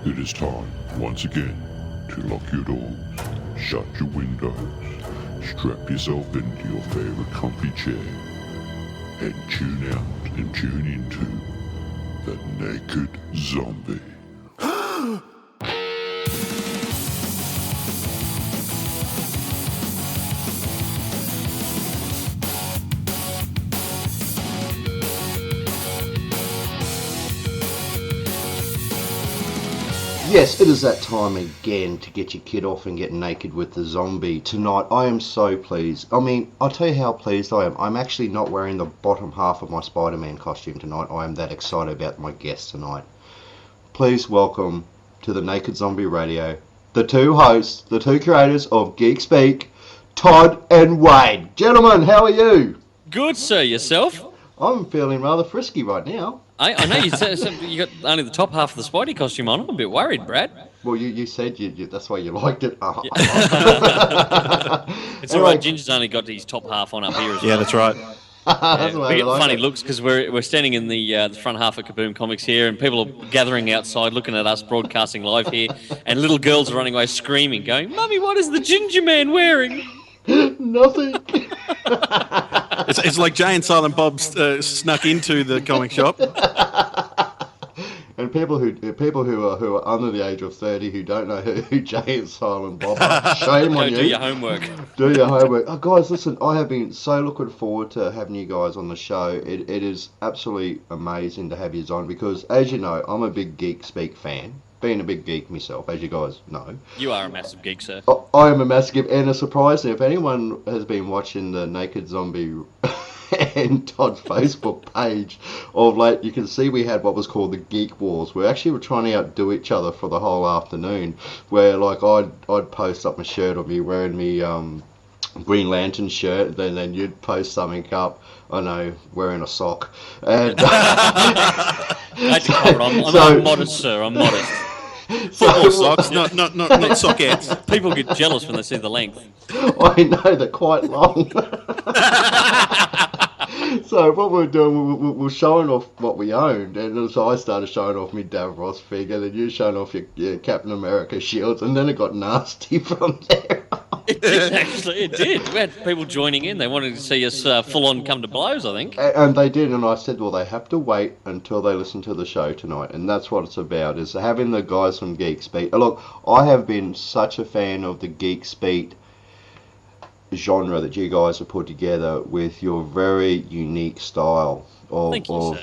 It is time, once again, to lock your doors, shut your windows, strap yourself into your favorite comfy chair, and tune out and tune into The Naked Zombie. Yes, it is that time again to get your kid off and get naked with the zombie. Tonight, I am so pleased. I mean, I'll tell you how pleased I am. I'm actually not wearing the bottom half of my Spider-Man costume tonight. I am that excited about my guest tonight. Please welcome to the Naked Zombie Radio, the two hosts, the two creators of Geek Speak, Todd and Wade. Gentlemen, how are you? Good, sir. Yourself? I'm feeling rather frisky right now. I know you said you got only the top half of the Spidey costume on. I'm a bit worried, Brad. Well, you said you that's why you liked it. It's all right. Ginger's only got his top half on up here as well. Yeah, that's right. We get funny looks because we're standing in the front half of Kaboom Comics here, and people are gathering outside looking at us broadcasting live here, and little girls are running away screaming, going, "Mummy, what is the Ginger Man wearing?" Nothing. It's like Jay and Silent Bob snuck into the comic shop. And people who are under the age of 30 who don't know who Jay and Silent Bob are, shame on you. Do your homework. Do your homework. Oh, guys, listen, I have been so looking forward to having you guys on the show. It is absolutely amazing to have you on because, as you know, I'm a big Geek Speak fan. Being a big geek myself, as you guys know. You are a massive geek, sir. I am a massive geek, and a surprise, if anyone has been watching the Naked Zombie and Todd's Facebook page of late, you can see we had what was called the Geek Wars. We actually were trying to outdo each other for the whole afternoon, where like I'd post up my shirt of me wearing me Green Lantern shirt, then you'd post something up, I know, wearing a sock. And I'm modest, sir. I'm modest. Football socks, not sockettes. People get jealous when they see the length. I know, they're quite long. So what we're doing, we're showing off what we owned, and so I started showing off my Davros figure, then you showing off your Captain America shields, and then it got nasty from there. It did, actually, it did. We had people joining in. They wanted to see us full-on come to blows, I think. And they did, and I said, well, they have to wait until they listen to the show tonight, and that's what it's about, is having the guys from Geek Speak. Look, I have been such a fan of the Geek Speak genre that you guys have put together with your very unique style of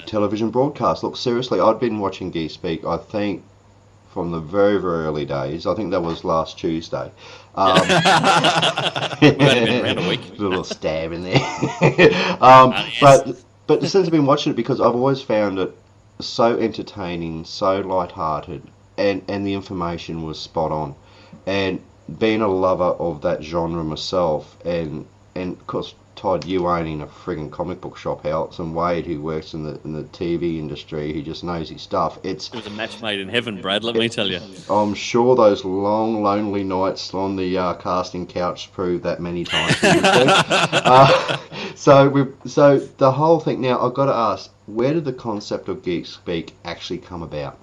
television broadcast. Look, seriously, I've been watching Geek Speak, I think, from the very, very early days. I think that was last Tuesday. We've only been around a week. A little stab in there. But since I've been watching it, because I've always found it so entertaining, so lighthearted, and the information was spot on. And being a lover of that genre myself, and of course, Todd, you owning a frigging comic book shop, Alex, and Wade, who works in the TV industry, who just knows his stuff. It was a match made in heaven, Brad, let me tell you. I'm sure those long, lonely nights on the casting couch proved that many times. So the whole thing, now I've got to ask, where did the concept of Geek Speak actually come about?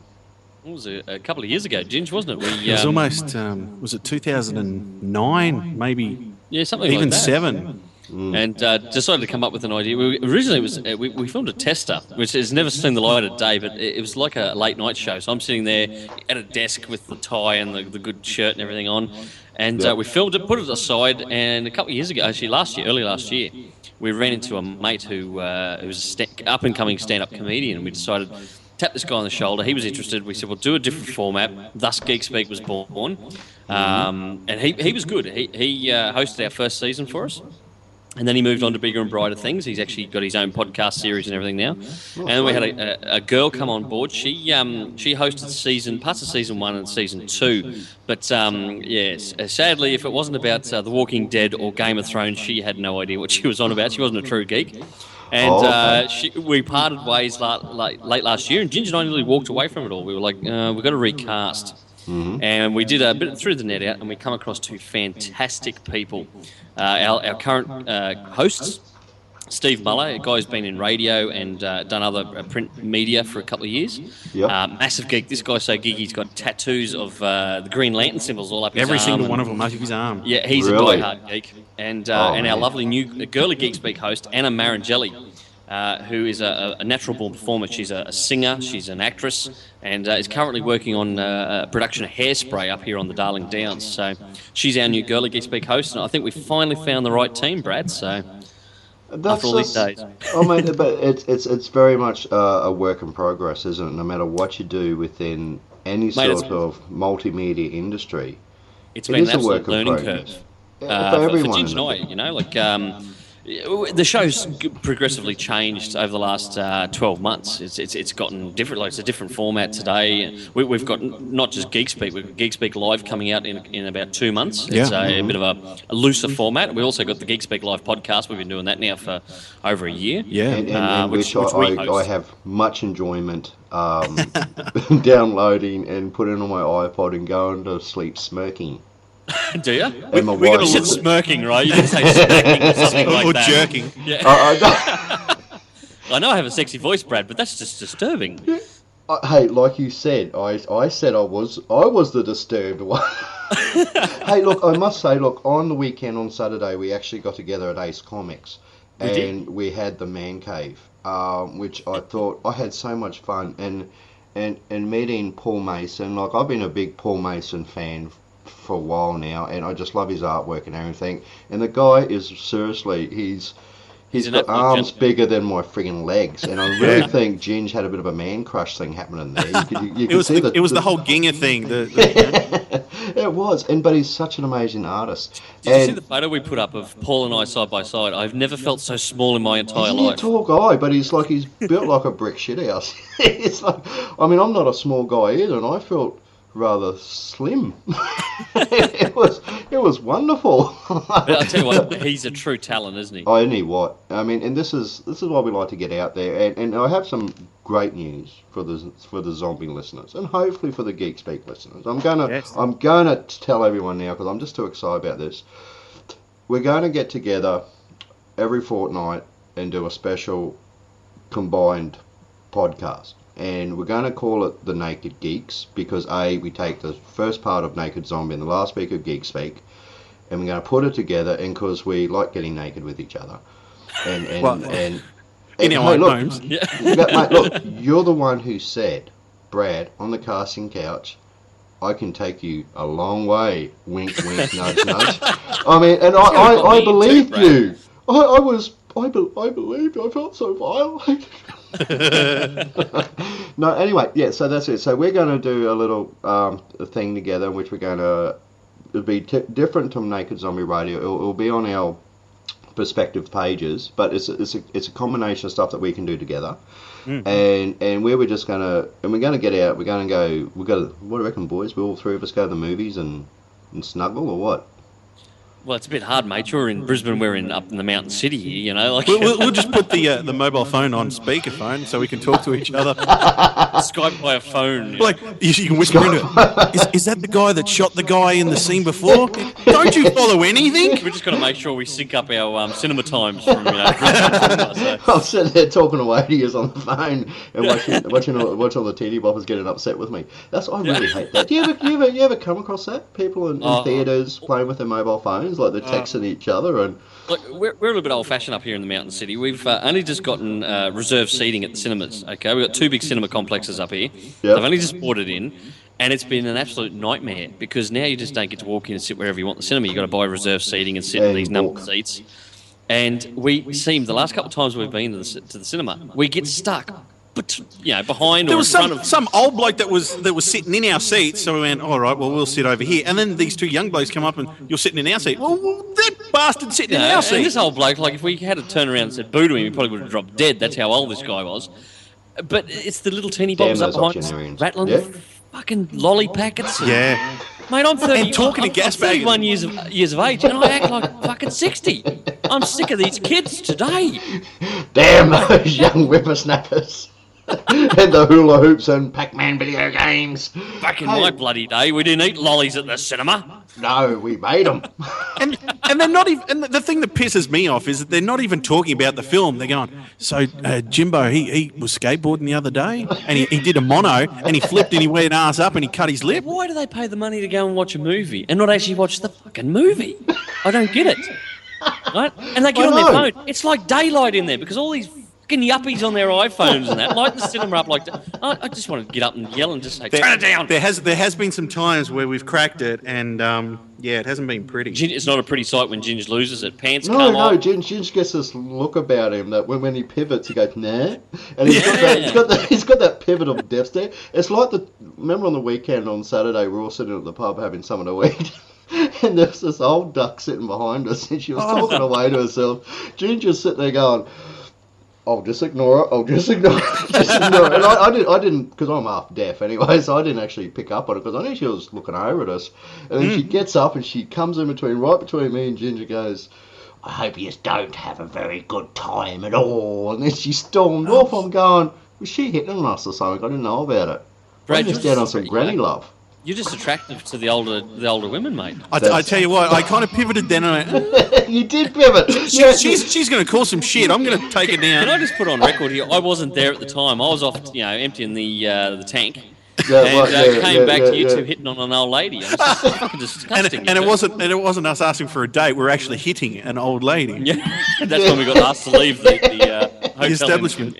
It was a couple of years ago, Ginge, wasn't it? It was almost, was it 2009, maybe? Yeah, something even like that. 7. And decided to come up with an idea. Originally, it was we filmed a tester, which has never seen the light of day, but it was like a late night show. So I'm sitting there at a desk with the tie and the good shirt and everything on, and we filmed it, put it aside, and a couple of years ago, actually early last year, we ran into a mate who was an up-and-coming stand-up comedian, and we decided tap this guy on the shoulder. He was interested. We said, we'll do a different format. Thus, Geek Speak was born. And he was good. He hosted our first season for us. And then he moved on to bigger and brighter things. He's actually got his own podcast series and everything now. And then we had a girl come on board. She hosted parts of season 1 and season 2. But yes, sadly, if it wasn't about The Walking Dead or Game of Thrones, she had no idea what she was on about. She wasn't a true geek. And we parted ways late last year, and Ginger and I nearly walked away from it all. We were like, we've got to recast. Mm-hmm. And we did a bit through the net out, and we come across two fantastic people. Our current hosts, Steve Muller, a guy who's been in radio and done other print media for a couple of years. Yep. Massive geek. This guy's so geeky, he's got tattoos of the Green Lantern symbols all up his arm. Every single one of them up his arm. Yeah, he's Really? a diehard geek. And our lovely new girly Geek Speak host, Anna Marangelli, who is a natural-born performer. She's a singer, she's an actress, and is currently working on a production of Hairspray up here on the Darling Downs. So she's our new girly Geek Speak host, and I think we finally found the right team, Brad. So after all these days. I mean, but it's very much a work in progress, isn't it? No matter what you do within any sort of multimedia industry, it's been an absolute learning curve. For everyone. For Ginge and I, you know, like the show's progressively changed over the last 12 months. It's gotten different. Like, it's a different format today. We've got not just Geek Speak, we've got Geek Speak Live coming out in about 2 months. Yeah. It's a bit of a looser format. We also got the Geek Speak Live podcast. We've been doing that now for over a year. Yeah. And which I host. have much enjoyment downloading and putting on my iPod and going to sleep smirking. Do you? And my You wife said smirking, right? You didn't say smirking or something like Or that. jerking. Yeah. I know I have a sexy voice, Brad, but that's just disturbing. Hey, like you said, I said I was the disturbed one. Hey, look, I must say, look, on the weekend on Saturday, we actually got together at Ace Comics, and we had the Man Cave, which I thought I had so much fun, and meeting Paul Mason. Like, I've been a big Paul Mason fan for a while now, and I just love his artwork and everything. And the guy is seriously, he's got arms bigger than my friggin' legs, and I really think Ginge had a bit of a man crush thing happening there. You could see it was the whole Ginger thing. It was, but he's such an amazing artist. Did you see the photo we put up of Paul and I side by side? I've never felt so small in my entire He's life. a tall guy, but he's built like a brick shithouse. It's like, I mean, I'm not a small guy either, and I felt rather slim. it was wonderful. I'll tell you what, he's a true talent, isn't he? Oh, isn't he what? I mean, and this is why we like to get out there, and I have some great news for the zombie listeners, and hopefully for the Geek Speak listeners. I'm gonna tell everyone now because I'm just too excited about this. We're going to get together every fortnight and do a special combined podcast. And we're going to call it The Naked Geeks because, we take the first part of Naked Zombie and the last week of Geek Speak, and we're going to put it together, and because we like getting naked with each other. And in our own homes. Yeah. Mate, look, you're the one who said, Brad, on the casting couch, I can take you a long way. Wink, wink, nudge, nudge. I mean, and I believed you. I believed. I felt so violated. No, anyway, yeah, so that's it. So we're going to do a little thing together, which we're going to be different from Naked Zombie Radio. It'll be on our perspective pages, but it's a combination of stuff that we can do together. And where we're just going to, and we're going to get out, we're going to go, what do you reckon, boys? We all three of us go to the movies and snuggle, or what? Well, it's a bit hard, mate. You're in Brisbane, we're up in the mountain city here, you know. Like We'll just put the mobile phone on speakerphone so we can talk to each other. Skype by a phone. Like, you can whisper into it. Is that the guy that shot the guy in the scene before? Don't you follow anything? We've just got to make sure we sync up our cinema times from, Brisbane. So. I'm sitting there talking away to you on the phone and watching all the teeny boppers getting upset with me. I really hate that. Do you ever come across that? People in theatres playing with their mobile phones, like they're texting each other and. Look, we're a little bit old-fashioned up here in the Mountain City. We've only just gotten reserved seating at the cinemas. Okay, we've got 2 big cinema complexes up here. Yep. They've only just brought it in, and it's been an absolute nightmare because now you just don't get to walk in and sit wherever you want in the cinema. You've got to buy reserved seating and sit in these numbered seats. And we seem the last couple of times we've been to the cinema, we get stuck. But behind there or was in front of some old bloke that was sitting in our seats, so we went, all right, well, we'll sit over here. And then these 2 young blokes come up and you're sitting in our seat. Well, that bastard sitting in our seat. And this old bloke, like if we had to turn around and said boo to him, he probably would have dropped dead. That's how old this guy was. But it's the little teeny bobbers up behind us, rattling the fucking lolly packets. Yeah. Mate, I'm 30. And talking to gas bags. 31 years of age, and I act like fucking 60. I'm sick of these kids today. Damn those young whippersnappers. and the hula hoops and Pac-Man video games. Back in my bloody day, we didn't eat lollies at the cinema. No, we made them. And they're not even. And the thing that pisses me off is that they're not even talking about the film. They're going, so Jimbo, he was skateboarding the other day, and he did a mono, and he flipped and he went ass up and he cut his lip. Why do they pay the money to go and watch a movie and not actually watch the fucking movie? I don't get it. Right? And they get on their phone. It's like daylight in there because all these fucking yuppies on their iPhones and that light the cinema up like that. I just want to get up and yell and just say, turn it down. There has been some times where we've cracked it, and it hasn't been pretty. It's not a pretty sight when Ginge loses it. Pants come No, off. Ginge gets this look about him that when he pivots, he goes, nah. And he's got that pivot of death stare. It's like remember on the weekend on Saturday, we were all sitting at the pub having something to eat. And there's this old duck sitting behind us, and she was talking away to herself. Ginger's sitting there going, I'll just ignore it. Just ignore it. And I didn't, because I'm half deaf anyway, so I didn't actually pick up on it because I knew she was looking over at us. And then she gets up and she comes in right between me and Ginger, goes, I hope you don't have a very good time at all. And then she stormed off. I'm going, was she hitting on us or something? I didn't know about it. Brad, I'm just down on some granny love. You're just attractive to the older women, mate. I tell you what, I kind of pivoted then. And You did pivot. she's going to call some shit. I'm going to take it down. Can I just put on record here? I wasn't there at the time. I was off, emptying the tank. Yeah, And came back to you two hitting on an old lady. It was just fucking disgusting. And it wasn't us asking for a date. We were actually hitting an old lady. Yeah, that's when we got asked to leave the hotel establishment.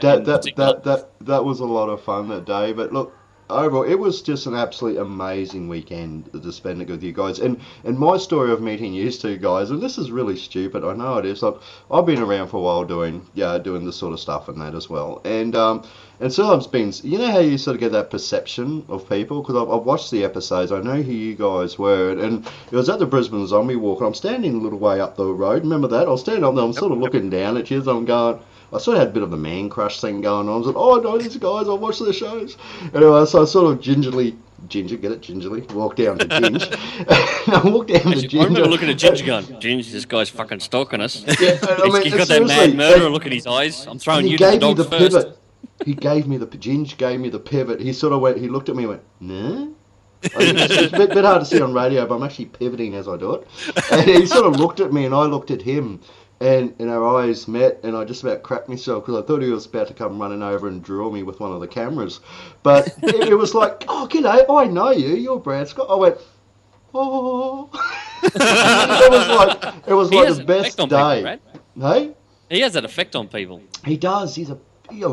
That was a lot of fun that day. But look, overall, it was just an absolutely amazing weekend to spend it with you guys. And my story of meeting you two guys, and this is really stupid, I know it is. I've been around for a while doing this sort of stuff and that as well. And so I've been, you know how you sort of get that perception of people? Because I've watched the episodes, I know who you guys were. And it was at the Brisbane Zombie Walk, and I'm standing a little way up the road. Remember that? I was standing up there, I'm sort of looking down at you, so I'm going, I sort of had a bit of a man crush thing going on. I was like, oh, I know these guys, I watch their shows. Anyway, so I sort of gingerly, walked down to Ginge. I walked down to Ginger. I remember looking at Ginger going, Ginge, this guy's fucking stalking us. Yeah, He's got that mad murderer look in his eyes. I'm throwing you to the dogs first. Pivot. Ginge gave me the pivot. He sort of went, he looked at me and went, nah? It's a bit hard to see on radio, but I'm actually pivoting as I do it. And he sort of looked at me and I looked at him. And our eyes met, and I just about cracked myself because I thought he was about to come running over and draw me with one of the cameras. But it was like, oh, g'day, I know you, you're Brad Scott. I went, oh. it was like the best day. People, hey? He has that effect on people. He does. He's a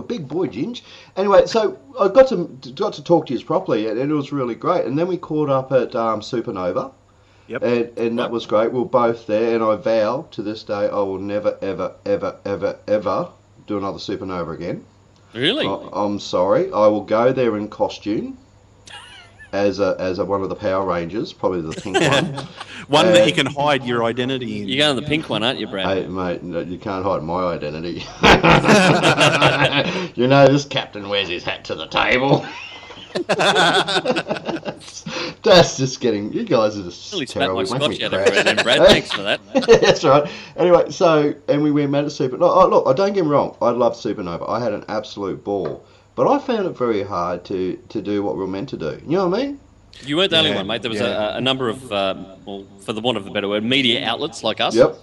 big boy, Ginge. Anyway, so I got to talk to you properly, and it was really great. And then we caught up at Supernova. Yep. And that was great. We were both there, and I vow to this day I will never, ever, ever, ever, ever do another Supernova again. Really? I'm sorry. I will go there in costume as one of the Power Rangers, probably the pink one. One that you can hide your identity in. You're going the pink one, aren't you, Brad? Hey, mate, no, you can't hide my identity. You know, this captain wears his hat to the table. That's just getting, you guys are just really terrible. Spat my scotch out of it, Brad. Thanks for that. That's right. Anyway, so, and we went to Supernova. Look, don't get me wrong, I love Supernova. I had an absolute ball. But I found it very hard to do what we were meant to do. You know what I mean? You weren't the only one, mate. There was a number of, for the want of a better word, media outlets like us. Yep.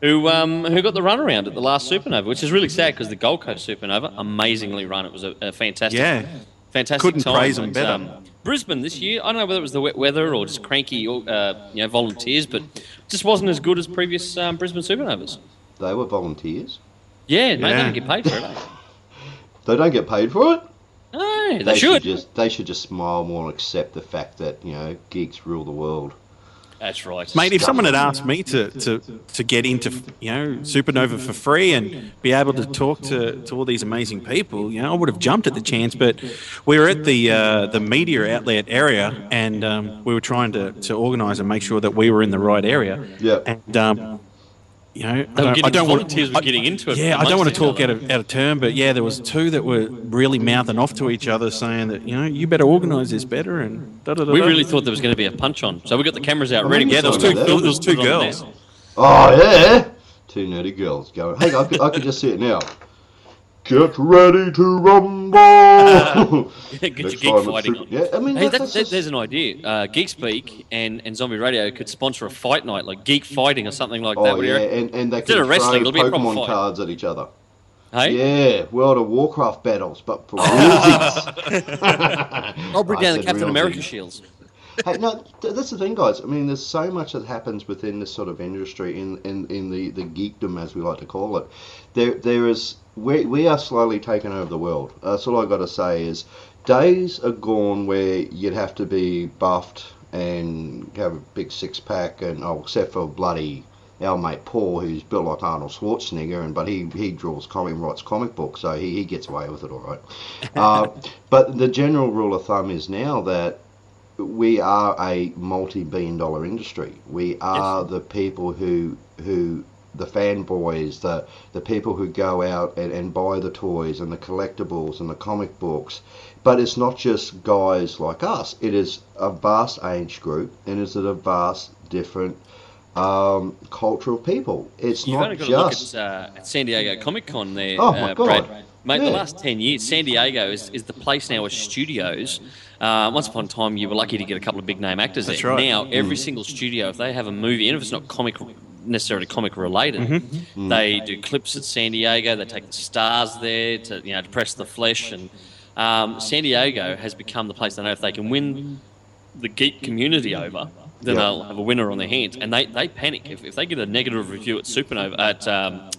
Who got the runaround at the last Supernova, which is really sad because the Gold Coast Supernova, amazingly run. It was a fantastic. Yeah. Fantastic Couldn't time. praise them better. Brisbane this year, I don't know whether it was the wet weather or just cranky volunteers, but just wasn't as good as previous Brisbane Supernovas. They were volunteers? Yeah, mate, they don't get paid for it, They don't get paid for it? No, they should. They should just smile more and accept the fact that, geeks rule the world. That's right. Mate, if someone had asked me to get into, Supernova for free and be able to talk to all these amazing people, I would have jumped at the chance. But we were at the media outlet area, and we were trying to organise and make sure that we were in the right area. Yeah. And I don't want getting into it. Yeah, I don't want to talk out of turn, but there was two that were really mouthing off to each other, saying that you better organise this better and da da da. We really thought there was going to be a punch on, so we got the cameras out ready. Yeah, there was two girls. Oh yeah, two nerdy girls going. Hey, I could just see it now. Get ready to rumble. Get your Next geek time it's fighting Super- on. Yeah, I mean, Hey, that's just- there's an idea. Geek Speak and Zombie Radio could sponsor a fight night, like Geek Fighting or something like that. Oh What do you yeah, reckon? and they Instead can of wrestling, throw it'll be a proper Pokemon fight. cards at each other. Hey? Yeah, World of Warcraft battles, but for realsies. I'll bring I down the said Captain America realsies. shields. Hey, no, that's the thing, guys. I mean, there's so much that happens within this sort of industry, in the geekdom, as we like to call it. There is we are slowly taking over the world. That's all I got to say. Is days are gone where you'd have to be buffed and have a big six pack, and except for bloody our mate Paul, who's built like Arnold Schwarzenegger, but he draws writes comic books, so he gets away with it all right. But the general rule of thumb is now that we are a multi-billion-dollar industry. We are the people who the fanboys, the people who go out and buy the toys and the collectibles and the comic books. But it's not just guys like us. It is a vast age group, and it's a vast different culture of people. It's You've not only got just... to look at San Diego Comic Con there, Oh, my God. Brad. Mate, Yeah. the last 10 years, San Diego is the place now with studios. Once upon a time, you were lucky to get a couple of big-name actors That's there. right. Now, every single studio, if they have a movie, and if it's not necessarily comic-related, they do clips at San Diego. They take the stars there to press the flesh. And San Diego has become the place they know if they can win the geek community over, then they'll have a winner on their hands. And they panic. If they get a negative review at Supernova, at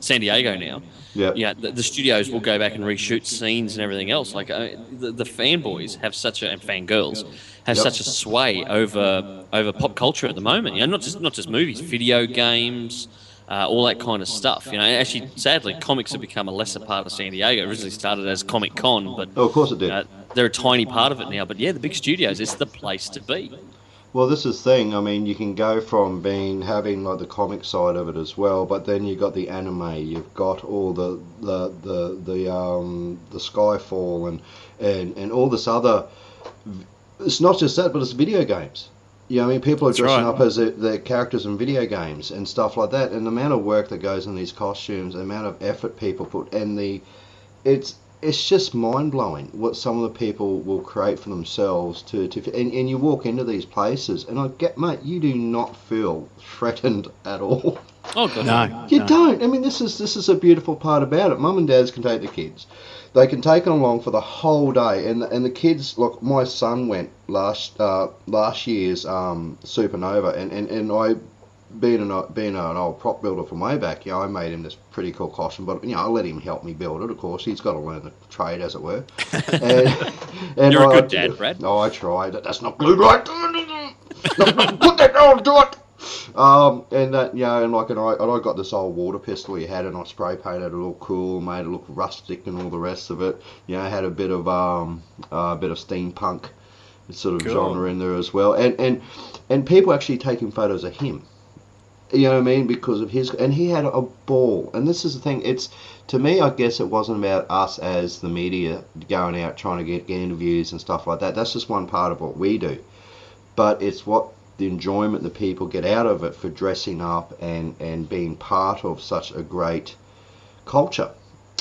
San Diego now, the studios will go back and reshoot scenes and everything else. Like the fanboys have and fangirls have such a sway over pop culture at the moment. Not just movies, video games, all that kind of stuff. Actually, sadly, comics have become a lesser part of San Diego. It originally started as Comic Con, but of course it did. they're a tiny part of it now. But the big studios, it's the place to be. Well, this is the thing. I mean, you can go from having like the comic side of it as well, but then you've got the anime. You've got all the Skyfall and all this other. It's not just that, but it's video games. I mean, people are dressing up as their characters in video games and stuff like that. And the amount of work that goes in these costumes, the amount of effort people put, and it's just mind-blowing what some of the people will create for themselves and you walk into these places and mate, you do not feel threatened at all. Oh, God. No. You don't. I mean, this is a beautiful part about it. Mum and dads can take the kids. They can take them along for the whole day, and the kids. Look, my son went last year's Supernova, and I, being an old prop builder from way back, I made him this pretty cool costume, but I let him help me build it. Of course, he's got to learn the trade, as it were. And You're a good dad, Brad. Oh, I tried. That's not glued right. Put that down, do it. And I got this old water pistol he had, and I spray painted it all cool, made it look rustic and all the rest of it. Had a bit of steampunk sort of genre in there as well, and people actually taking photos of him. You know what I mean? Because of and he had a ball. And this is the thing. It's, to me, I guess it wasn't about us as the media going out trying to get interviews and stuff like that. That's just one part of what we do. But it's what the enjoyment the people get out of it for dressing up and being part of such a great culture.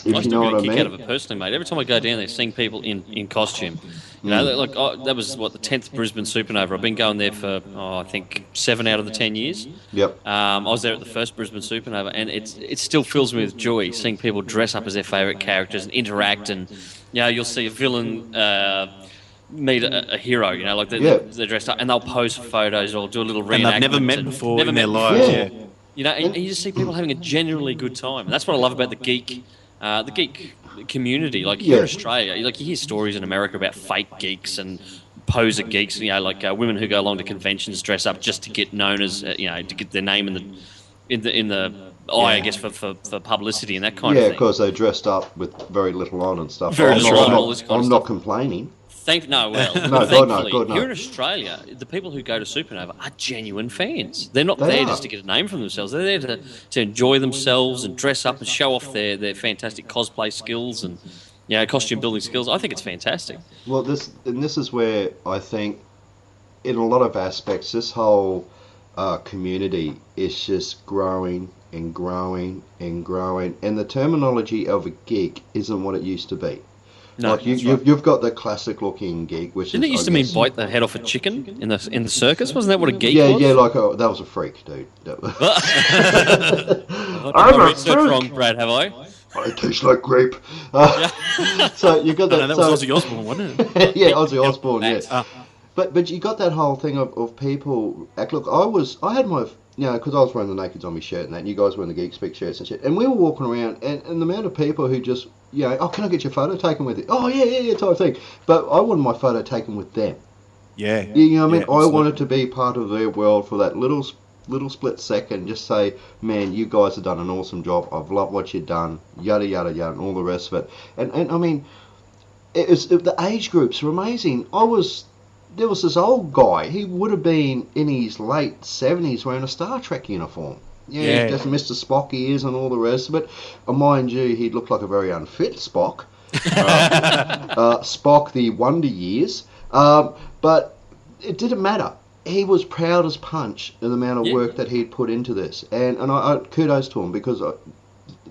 If I you still know get what a I kick mean. out of it personally, mate. Every time I go down there, seeing people in costume. That was the 10th Brisbane Supernova. I've been going there for I think 7 out of the 10 years. Yep. I was there at the first Brisbane Supernova, and it still fills me with joy seeing people dress up as their favourite characters and interact. And you'll see a villain meet a hero. They're dressed up and they'll pose for photos or do a little reenactment. And they've never met before in their lives. Yeah. And you just see people having a genuinely good time. And that's what I love about the geek community. Like here in Australia, you hear stories in America about fake geeks and poser geeks. Women who go along to conventions dress up just to get known as, to get their name in the eye, I guess, for publicity and that kind of thing. Yeah, because they dressed up with very little on and stuff. Very little on, all this kind of I'm stuff. not complaining. Thankfully, here in Australia, the people who go to Supernova are genuine fans. They're not there just to get a name for themselves. They're there to enjoy themselves and dress up and show off their fantastic cosplay skills and costume building skills. I think it's fantastic. Well, this is where I think, in a lot of aspects, this whole community is just growing and growing and growing, and the terminology of a geek isn't what it used to be. No, like you've got the classic looking geek, which Didn't is, it used I to mean guess- bite the head off a chicken in the circus? Wasn't that what a geek Yeah, was? yeah, like that was a freak, dude. I've I'm got my a research freak. wrong, Brad, have I? I taste like grape. So you got that. No, that was Ozzy Osbourne, wasn't it? Yeah, Ozzy Osbourne. Yeah. That. But you got that whole thing of people. Look, I had my, because I was wearing the Naked Zombie shirt and that, and you guys were in the Geek Speak shirts and shit, and we were walking around, and the amount of people who just, oh, can I get your photo taken with it? Oh, yeah, type thing. But I wanted my photo taken with them. Yeah. You know what I mean? Yeah, I absolutely. wanted to be part of their world for that little split second. Just say, man, you guys have done an awesome job. I've loved what you've done. Yada yada yada, and all the rest of it. And I mean, the age groups are amazing. There was this old guy. He would have been in his late 70s wearing a Star Trek uniform. Yeah. Just Mr. Spock he is and all the rest of it. Mind you, he looked like a very unfit Spock. Spock the Wonder Years. But it didn't matter. He was proud as punch in the amount of work that he'd put into this. And I kudos to him, because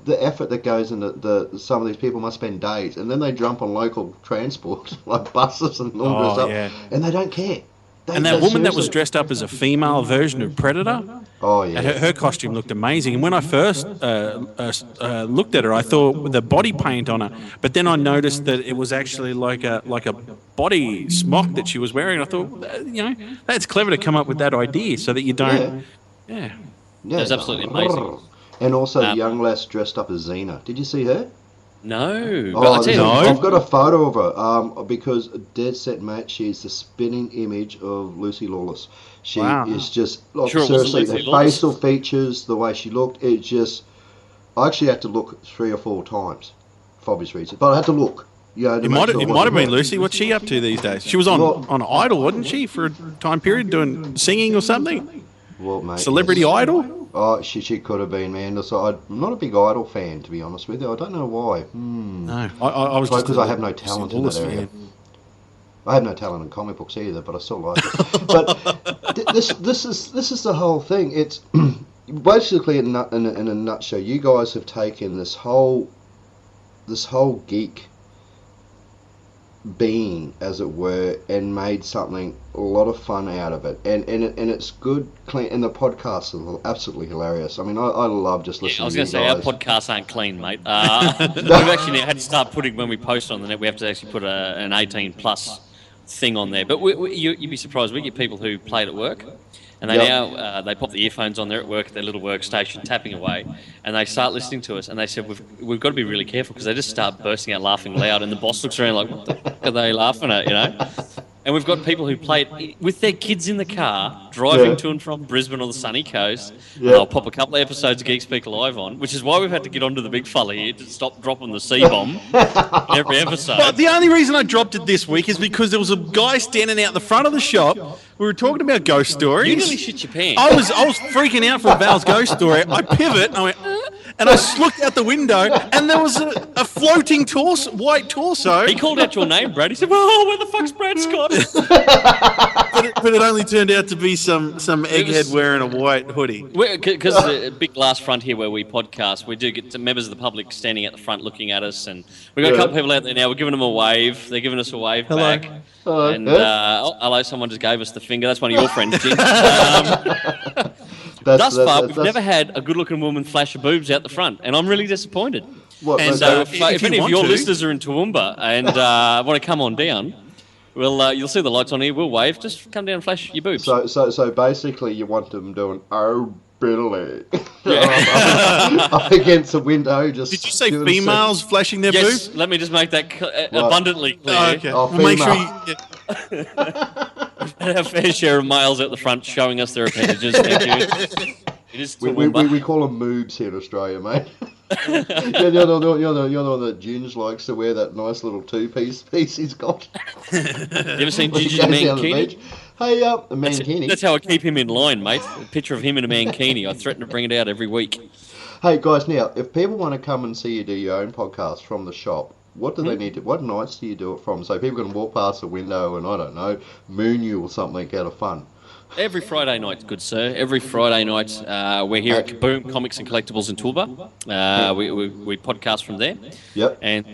the effort that goes into some of these people must spend days, and then they jump on local transport like buses and all this stuff, and they don't care. And that woman that was dressed up as a female version of Predator, oh yeah, her costume looked amazing. And when I first looked at her, I thought with the body paint on her, but then I noticed that it was actually like a body smock that she was wearing. I thought, that's clever to come up with that idea so that you don't. Yeah. That's absolutely amazing. And also the young lass dressed up as Xena. Did you see her? No, but I tell you, I've got a photo of her because dead set mate, she's the spinning image of Lucy Lawless. She is just Sure, it wasn't seriously, Lucy her Lawless. facial features, the way she looked, it just. I actually had to look 3 or 4 times for obvious reasons, but I had to look. It might have been Lucy. What's she up to these days? She was on Idol, wasn't she, for a time period doing singing or something? Well, mate, Celebrity Idol? Oh, she could have been, man. So I'm not a big Idol fan, to be honest with you. I don't know why. No, I was just because I have no talent in that area. I have no talent in comic books either, but I still like it. But this is the whole thing. It's basically in a nutshell. You guys have taken this whole geek being, as it were, and made something a lot of fun out of it, and it's good, clean, and the podcasts are absolutely hilarious. I mean, I love just listening. I was to going you to say, our guys. podcasts aren't clean, mate. We've actually now had to start putting, when we post on the net, we have to actually put an 18 plus thing on there. But you'd be surprised, we get people who play it at work, and they now they pop the earphones on there at work at their little workstation, tapping away, and they start listening to us, and they said, we've got to be really careful, because they just start bursting out laughing loud, and the boss looks around like, what the fuck are they laughing at, And we've got people who play it with their kids in the car, driving to and from Brisbane or the sunny coast. And I'll pop a couple of episodes of Geek Speak Live on, which is why we've had to get onto the big fella here to stop dropping the C-bomb every episode. But the only reason I dropped it this week is because there was a guy standing out the front of the shop. We were talking about ghost stories. You nearly shit your pants. I was freaking out for a Val's ghost story. I pivot, and I went, and I looked out the window, and there was a floating white torso. He called out your name, Brad. He said, "Well, where the fuck's Brad Scott?" but it only turned out to be some egghead wearing a white hoodie. Because the big glass front here where we podcast, we do get members of the public standing at the front looking at us, and we've got a couple of people out there now. We're giving them a wave. They're giving us a wave back. Hello. And hello, someone just gave us the finger. That's one of your friends, Jim. Thus far, we've never had a good-looking woman flash her boobs out the front, and I'm really disappointed. And So if any of your want to- listeners are in Toowoomba and want to come on down, well, you'll see the lights on here. We'll wave. Just come down and flash your boobs. So basically, you want them doing Billy up against the window. Just Did you say doing females flashing their Yes, boobs? let me just make that abundantly clear. Oh, okay. Oh, Well, make sure female. And our fair share of males at the front showing us their appendages. Thank you. It is Toowoomba. we call them moobs here in Australia, mate. You're the Ginge likes to wear that nice little two-piece he's got. You ever seen When he Ginger's goes down the mankini? beach. Hey, a mankini. That's how I keep him in line, mate. A picture of him in a mankini. I threaten to bring it out every week. Hey guys, now if people want to come and see you do your own podcast from the shop, what do they need to? What nights do you do it from? So people can walk past the window and I don't know, moon you or something out of fun. Every Friday night, good sir. Every Friday night, we're here at Kaboom Comics and Collectibles in Toolbar. We podcast from there. Yep. And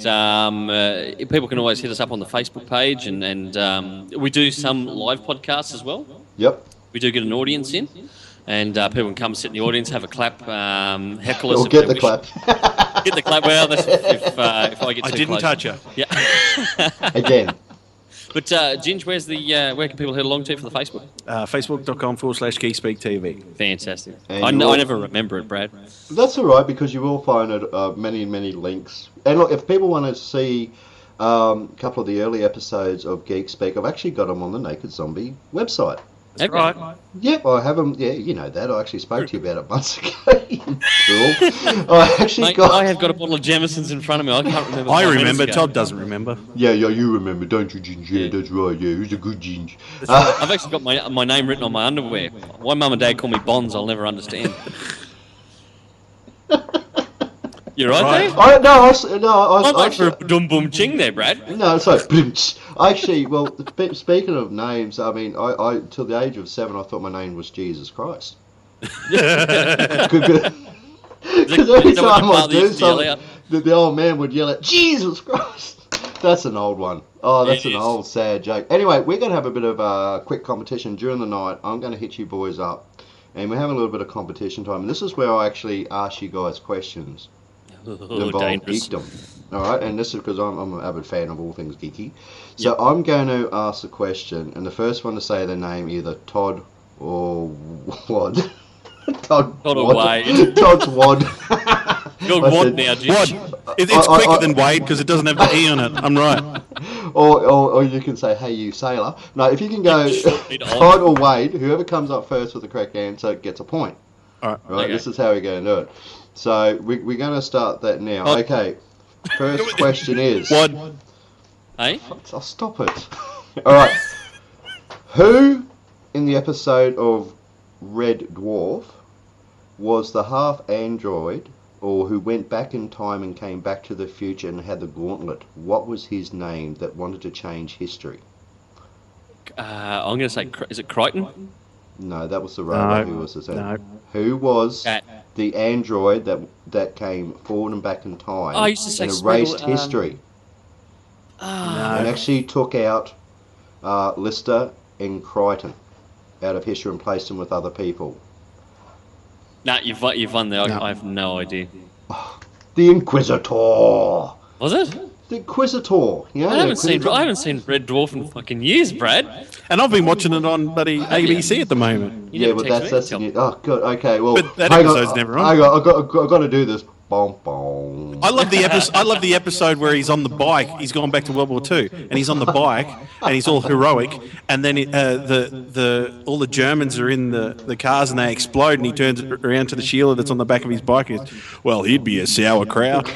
people can always hit us up on the Facebook page, and we do some live podcasts as well. Yep. We do get an audience in, and people can come sit in the audience, have a clap, heckle us. Or get the clap. Get the clap. Well, that's if I get too I didn't close. touch her. Yeah. Again. But Ginge, where can people head along to for the Facebook? Facebook.com/Geek Speak TV. Fantastic. And I never remember it, Brad. That's all right, because you will find it, many links. And look, if people want to see a couple of the early episodes of Geek Speak, I've actually got them on the Naked Zombie website. Okay. Right. Yep, I have them. Yeah, you know that. I actually spoke to you about it months ago. Cool. I actually Mate, I have got a bottle of Jamison's in front of me. I can't remember. I 5 minutes remember. ago. Todd doesn't remember. Yeah, you remember, don't you, Ginge? Yeah, Yeah. that's right. Yeah, who's a good Ginge? I've actually got my name written on my underwear. Why Mum and Dad call me Bonds, I'll never understand. You right there? I'm I'm like for a dum bum ching there, Brad. No, sorry. Actually, well, speaking of names, I mean, I till the age of 7, I thought my name was Jesus Christ. Because every time I do something, the old man would yell at Jesus Christ. That's an old one. Oh, that's It an is. old sad joke. Anyway, we're going to have a bit of a quick competition during the night. I'm going to hit you boys up, and we're having a little bit of competition time. And this is where I actually ask you guys questions. Oh, Involve dangerous. geekdom. All right, and this is because I'm an avid fan of all things geeky. So I'm going to ask a question, and the first one to say their name, either Todd or Wad. Todd or Wade. Todd's Wad. You're I Wad said- now, Ginge. What? It's quicker than Wade because it doesn't have the E on it. I'm right. Or you can say, hey, you sailor. No, if you can go It on. Todd or Wade, whoever comes up first with the correct answer gets a point. All right. Right, Okay. this is how we're going to do it. So we're going to start that now. Todd. Okay, first question is... Wad. Hey? I'll stop it. All right. Who in the episode of Red Dwarf was the half android, or who went back in time and came back to the future and had the gauntlet? What was his name that wanted to change history? I'm going to say, is it Crichton? No, that was the robot No, who was the no. Who was Cat. the android that came forward and back in time Oh, I used to say and erased Smeagol, history and actually took out Lister and Crichton out of history and placed them with other people? Nah, you've won there. No. I have no idea. The Inquisitor. Was it? The Inquisitor. Yeah, I haven't seen Red Dwarf in fucking years, Brad. And I've been watching it on bloody ABC at the moment. You Yeah, never but text that's me, the tell new. Oh, good. Okay, well, But that hang episode's never on. Hang on, I've got to do this. Boom, boom. I love the episode. I love the episode where he's on the bike. He's gone back to World War II, and he's on the bike, and he's all heroic. And then all the Germans are in the cars, and they explode. And he turns around to the Sheila that's on the back of his bike. And goes, well, he'd be a sauerkraut.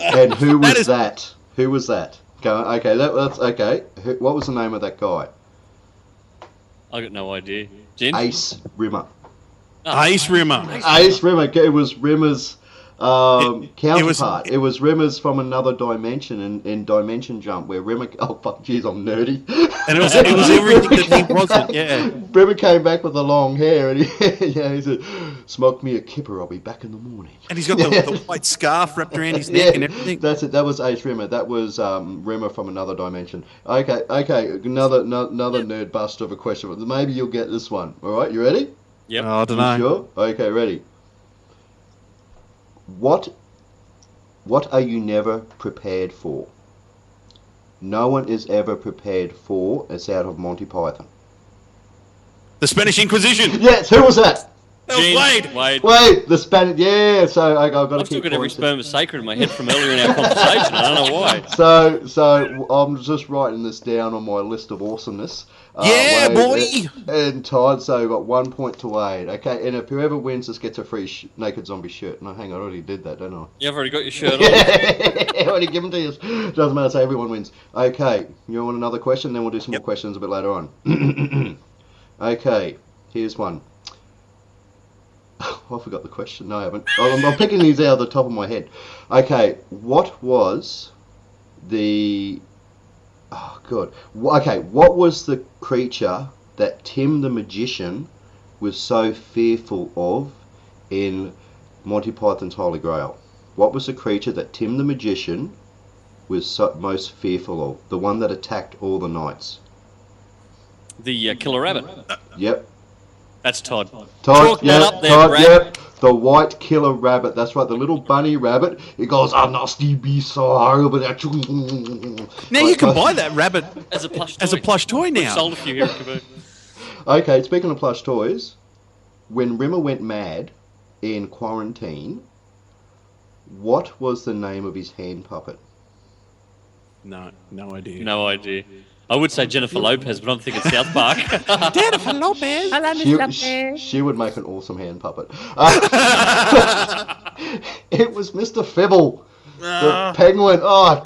And who was That is- that? Who was that? Go. Okay, that's okay. What was the name of that guy? I got no idea. Jen? Ace Rimmer. Ace Rimmer. Ace Rimmer. It was Rimmer's counterpart. it It was Rimmer's from another dimension in Dimension Jump, where Rimmer. Oh fuck, jeez, I'm nerdy. And it was everything that he wasn't. Yeah. Rimmer came back with the long hair, and he said, "Smoke me a kipper. I'll be back in the morning." And he's got the white scarf wrapped around his neck and everything. That's it. That was Ace Rimmer. That was Rimmer from another dimension. Okay. Another nerd bust of a question. Maybe you'll get this one. All right, you ready? Yep. Oh, I don't You know. sure? Okay, ready. What are you never prepared for? No one is ever prepared for. It's out of Monty Python. The Spanish Inquisition. Yes, who was that? That was Jen, Wade. Wait, the Spanish. Yeah, so I've got to I've still keep got every points. sperm is sacred in my head from earlier in our conversation. I don't know why. So I'm just writing this down on my list of awesomeness. Yeah, Wade boy. And Todd, so got 1 point to Wade. Okay, and if whoever wins this gets a free Naked Zombie shirt. No, hang on, I already did that, don't I? You've already got your shirt on. I already given to you. Doesn't matter, so everyone wins. Okay, you want another question? Then we'll do some more questions a bit later on. Okay, here's one. Oh, I forgot the question. No, I haven't. I'm picking these out of the top of my head. Okay, what was the... Oh, God. Okay, what was the creature that Tim the Magician was so fearful of in Monty Python's Holy Grail? What was the creature that Tim the Magician was most fearful of? The one that attacked all the knights. The killer rabbit. Yep. That's Todd. Todd, Chalk that up there, Todd, Brad. yep. The white killer rabbit. That's right. The little bunny rabbit. It goes, "A nasty beast, so horrible." Now you can buy that rabbit As a plush toy. as a plush toy We've now. sold a few here at Kaboo. Okay, speaking of plush toys, when Rimmer went mad in quarantine, what was the name of his hand puppet? No idea. No idea. I would say Jennifer Lopez, but I'm thinking South Park. Jennifer Lopez. She would make an awesome hand puppet. It was Mr. Fibble, the penguin. Oh,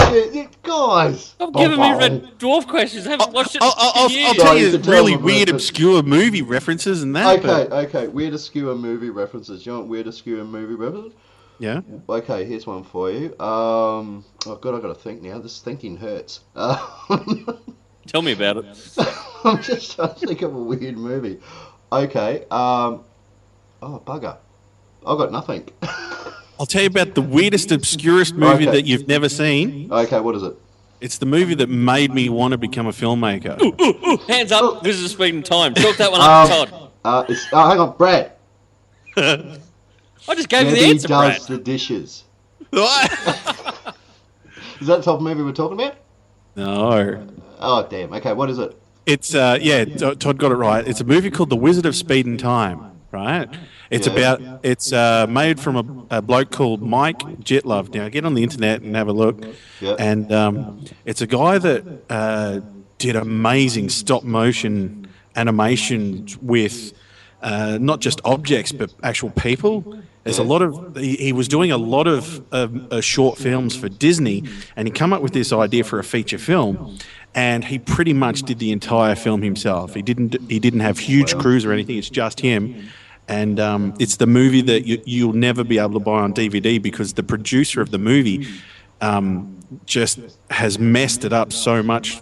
guys! Stop giving me Red Dwarf questions. I haven't watched it I'll in years. tell Sorry, you you can tell really them, weird, but- obscure movie references and that. but- Okay. Weird obscure movie references. You want weird obscure movie references? Yeah. Okay, here's one for you. Oh God, I got to think now. This thinking hurts. Tell me about it. I'm just trying to think of a weird movie. Okay. Oh bugger! I've got nothing. I'll tell you about the weirdest, obscurest movie Okay. that you've never seen. Okay, what is it? It's the movie that made me want to become a filmmaker. Hands up. This is speed and time. Chalk that one up, Todd. Hang on, Brad. I just gave you the Debbie answer, Brad. does the dishes. Is that the type of movie we're talking about? No. Oh damn. Okay, what is it? It's Todd got it right. It's a movie called The Wizard of Speed and Time, right? It's made from a bloke called Mike Jitlove. Now get on the internet and have a look. Yeah. And it's a guy that did amazing stop motion animation with not just objects but actual people. There's a lot of he was doing a lot of short films for Disney, and he come up with this idea for a feature film, and he pretty much did the entire film himself. He didn't have huge crews or anything. It's just him, and it's the movie that you'll never be able to buy on DVD because the producer of the movie just has messed it up so much,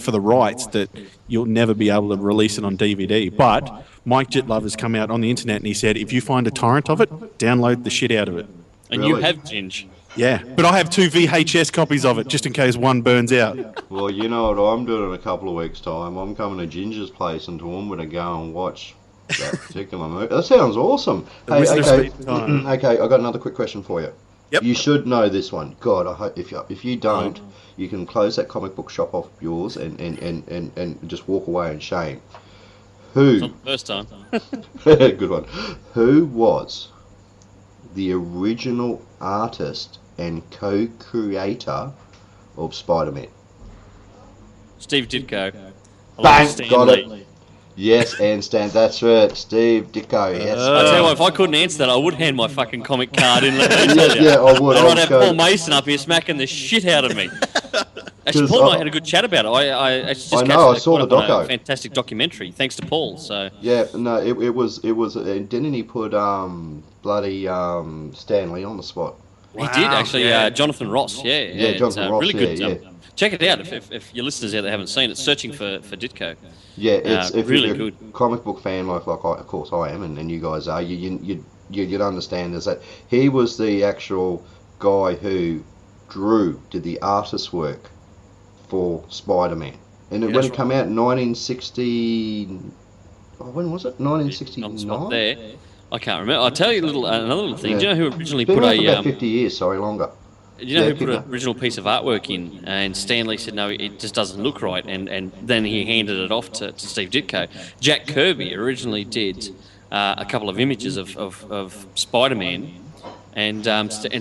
for the rights that you'll never be able to release it on DVD. But Mike Jitlove has come out on the internet and he said, if you find a torrent of it, download the shit out of it. And you Really? have Ginge. Yeah, but I have 2 VHS copies of it just in case one burns out. Well, you know what I'm doing in a couple of weeks' time? I'm coming to Ginger's place in Toowoomba to go and watch that particular movie. That sounds awesome. The Hey, Wizard of okay, Speed and Time. okay, I got another quick question for you. Yep. You should know this one. God, I hope if you don't, you can close that comic book shop off yours and just walk away in shame. Who? Not the first time. Good one. Who was the original artist and co-creator of Spider-Man? Steve Ditko. Bang! Stan Got Lee. it. Yes, and Stan. That's right. Steve Ditko. Yes. I tell you what, if I couldn't answer that, I would hand my fucking comic card in. Let me tell you. Yeah, I would. And I I'd have would go- Paul Mason up here smacking the shit out of me. Actually, 'Cause Paul and I I- had a good chat about it. I actually just I know, catch I that saw caught the up on doco. a fantastic documentary, thanks to Paul. So Yeah, no, it was. Didn't he put bloody Stanley on the spot? he did actually. yeah. Jonathan Ross. Yeah, it's Jonathan Ross, really good. yeah. Check it out if your listeners out there haven't seen it. Searching for Ditko. Yeah, it's if really you're good. a comic book fan like I, of course I am, and you guys are. You'd understand is that he was the actual guy who did the artist work for Spider-Man, and when that's it came out in 1960. When was it? On the spot 1969. there. I can't remember. I'll tell you another little thing. Yeah. Do you know who originally Been put around for about a 50 years. Sorry, longer. do you know Yeah, who put keep an original piece of artwork in? And Stanley said, no, it just doesn't look right. And then he handed it off to Steve Ditko. Jack Kirby originally did a couple of images of Spider-Man. And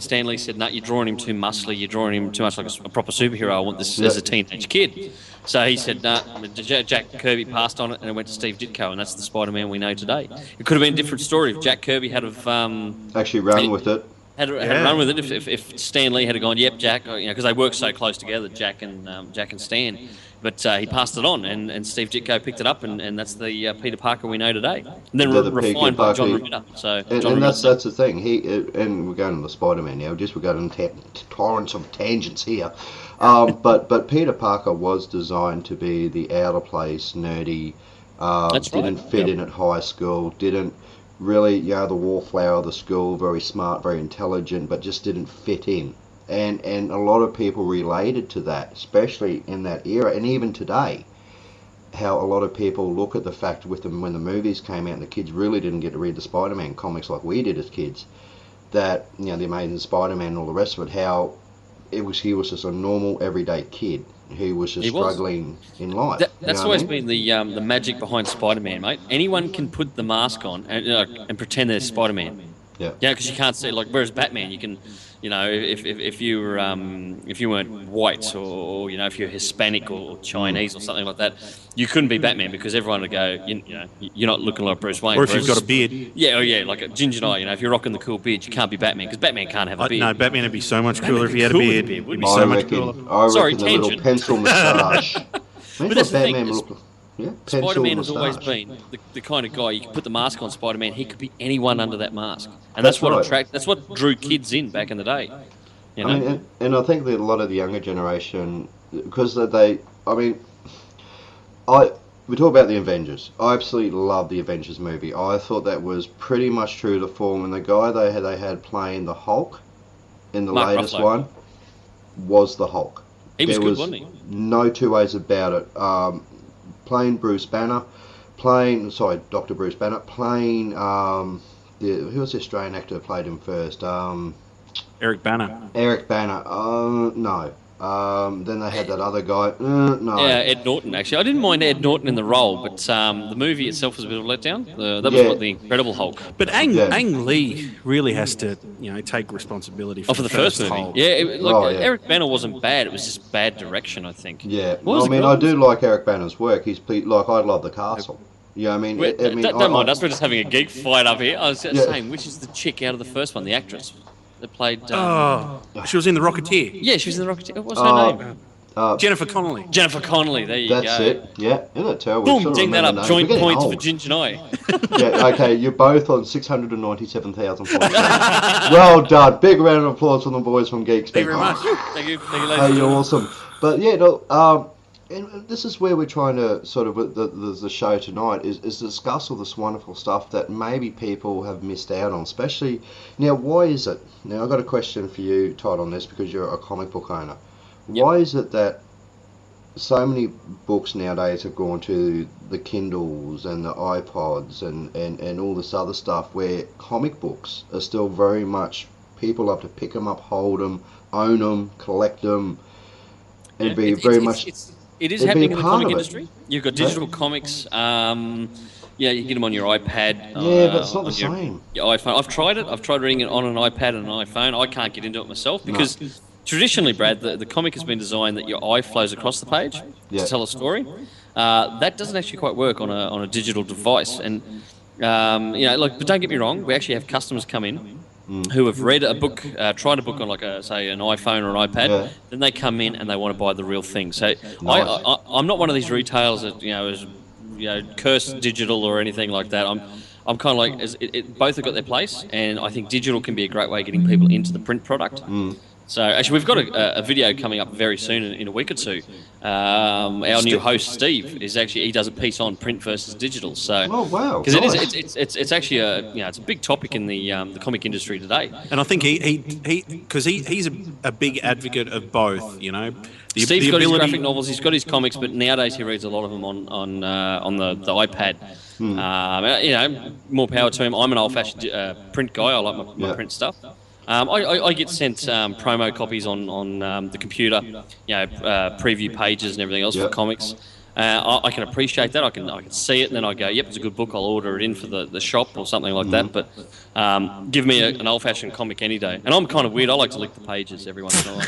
Stanley said, no, you're drawing him too muscly. You're drawing him too much like a proper superhero. I want this as a teenage kid. So he said, no, Jack Kirby passed on it and it went to Steve Ditko. And that's the Spider-Man we know today. It could have been a different story if Jack Kirby had have... Actually, run with it. had run with it if Stan Lee had gone, yep, Jack, because they work so close together, Jack and Stan. But he passed it on, and Steve Ditko picked it up, and that's the Peter Parker we know today. And then The Peter refined by John Parker. Romita. So And, John and Romita. that's the thing. And we're going to the Spider-Man now. We're going to torrents of tangents here. But Peter Parker was designed to be the out of place, nerdy, That's didn't right. fit Yep. in at high school, didn't really, the wallflower of the school, very smart, very intelligent, but just didn't fit in. And a lot of people related to that, especially in that era, and even today, how a lot of people look at the fact with them when the movies came out and the kids really didn't get to read the Spider-Man comics like we did as kids, that, the Amazing Spider-Man and all the rest of it, how he was just a normal everyday kid who was just He was. struggling in life. That's always been the magic behind Spider-Man, mate. Anyone can put the mask on and pretend they're Spider-Man. Yeah. Yeah, because you can't see, like, whereas Batman, you can, if you were if you weren't white, or if you're Hispanic or Chinese or something like that, you couldn't be Batman because everyone would go, you're not looking like Bruce Wayne. Or if you've got a beard. Yeah, like a ginger eye. If you're rocking the cool beard, you can't be Batman because Batman can't have a beard. No, Batman would be so much cooler if he had a Cool with a beard. beard, He'd wouldn't be he? so I much reckon, cooler. I reckon Sorry, the little tangent. pencil moustache. But that's the thing, Batman is look, pencil Spider-Man has always moustache. been the kind of guy you can put the mask on. Spider-Man, he could be anyone under that mask, and That's that's right. That's what drew kids in back in the day. You know? I mean, and I think that a lot of the younger generation, because we talk about the Avengers. I absolutely love the Avengers movie. I thought that was pretty much true to form, and the guy they had playing the Hulk in the Mark latest Ruffalo. one was the Hulk. He was There good, wasn't he? No two ways about it. Playing Bruce Banner, Dr. Bruce Banner, playing who was the Australian actor who played him first? Eric Banner. Eric Banner. No. Then they had that other guy. No. Yeah, Ed Norton. Actually, I didn't mind Ed Norton in the role, but the movie itself was a bit of a letdown. That was Yeah. what the Incredible Hulk. But Ang Yeah. Lee really has to, take responsibility for Oh, for the first movie. Hulk. Yeah, Oh, yeah. Eric Banner wasn't bad. It was just bad direction, I think. Yeah. What was I the mean, girl? I do like Eric Banner's work. I love The Castle. Yeah, I mean, Don't mind us. We're just having a geek fight up here. I was Yeah. saying, which is the chick out of the first one, the actress that played? She was in The Rocketeer. Yeah, she was in the Rocket. What's her name? Jennifer Connelly. Jennifer Connelly. There you That's go. it. Yeah, isn't it terrible? Boom, Sort of ding that remember up. names. Joint We're getting points old. for Ginger and I. Yeah, okay, you're both on 697,000 points. Well done. Big round of applause from the boys from Geek Speak. Thank you very much. Thank you, Hey, ladies. you're awesome. But yeah, no, and this is where we're trying to sort of the show tonight is discuss all this wonderful stuff that maybe people have missed out on. Especially now, why is it? Now, I've got a question for you, Todd, on this because you're a comic book owner. Yep. Why is it that so many books nowadays have gone to the Kindles and the iPods and all this other stuff, where comic books are still very much, people love to pick them up, hold them, own them, collect them, and be very much. It is it'd be happening a in the part comic of it. industry. You've got digital comics. Yeah, you can get them on your iPad. Yeah, but it's not the on same. Your iPhone. I've tried it. I've tried reading it on an iPad and an iPhone. I can't get into it myself because traditionally, Brad, the comic has been designed that your eye flows across the page Yeah. to tell a story. That doesn't actually quite work on a digital device. And but don't get me wrong. We actually have customers come in who have read a book, tried a book on like say an iPhone or an iPad. Yeah. Then they come in and they want to buy the real thing. So Nice. I'm not one of these retailers that is cursed digital or anything like that. I'm kind of like both have got their place, and I think digital can be a great way of getting people into the print product. So actually, we've got a video coming up very soon in a week or two. Our new host Steve he does a piece on print versus digital. So Oh, wow. because Nice. it's actually it's a big topic in the comic industry today. And I think he's a big advocate of both, Steve's got his graphic novels, he's got his comics, but nowadays he reads a lot of them on the iPad. More power to him. I'm an old-fashioned print guy. I like my Yeah. print stuff. I get sent promo copies on the computer, preview pages and everything else Yeah. for comics. I can appreciate that. I can see it, and then I go, yep, it's a good book. I'll order it in for the shop or something like that. But give me an old-fashioned comic any day. And I'm kind of weird. I like to lick the pages every once in a while.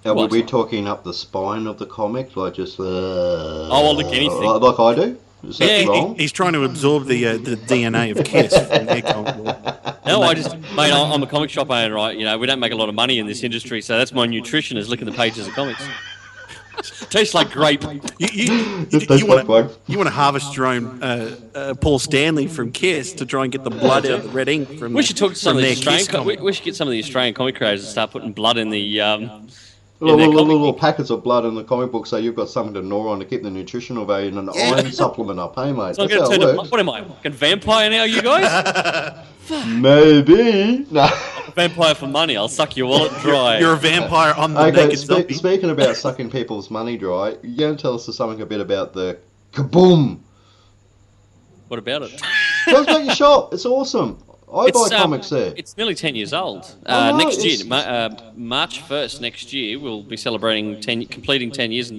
Are What? we talking up the spine of the comic, like just? I'll lick anything. Like I do. Is that Yeah, wrong? He's trying to absorb the DNA of Kiss from their comic book. No, mate, I'm a comic shop owner, right? We don't make a lot of money in this industry, so that's my nutrition is licking the pages of comics. Tastes like grape. You That's want my point. to harvest your own Paul Stanley from Kiss to try and get the blood out of the red ink from We should talk to some from of the their Australian. Kiss comic. We should get some of the Australian comic creators to start putting blood in the Little packets of blood in the comic book, so you've got something to gnaw on to keep the nutritional value and an iron supplement up. Hey, mate, So I'm that's how going it to works. what am I, a fucking vampire now, you guys? Maybe. No. Vampire for money. I'll suck your wallet dry. You're a vampire on the Okay, naked zombie. speaking about sucking people's money dry, you're going to tell us something a bit about the Kaboom. What about it? Tell us about your shop. It's awesome. I buy comics there. It's nearly 10 years old. I know, Next year, March 1st next year, we'll be celebrating completing 10 years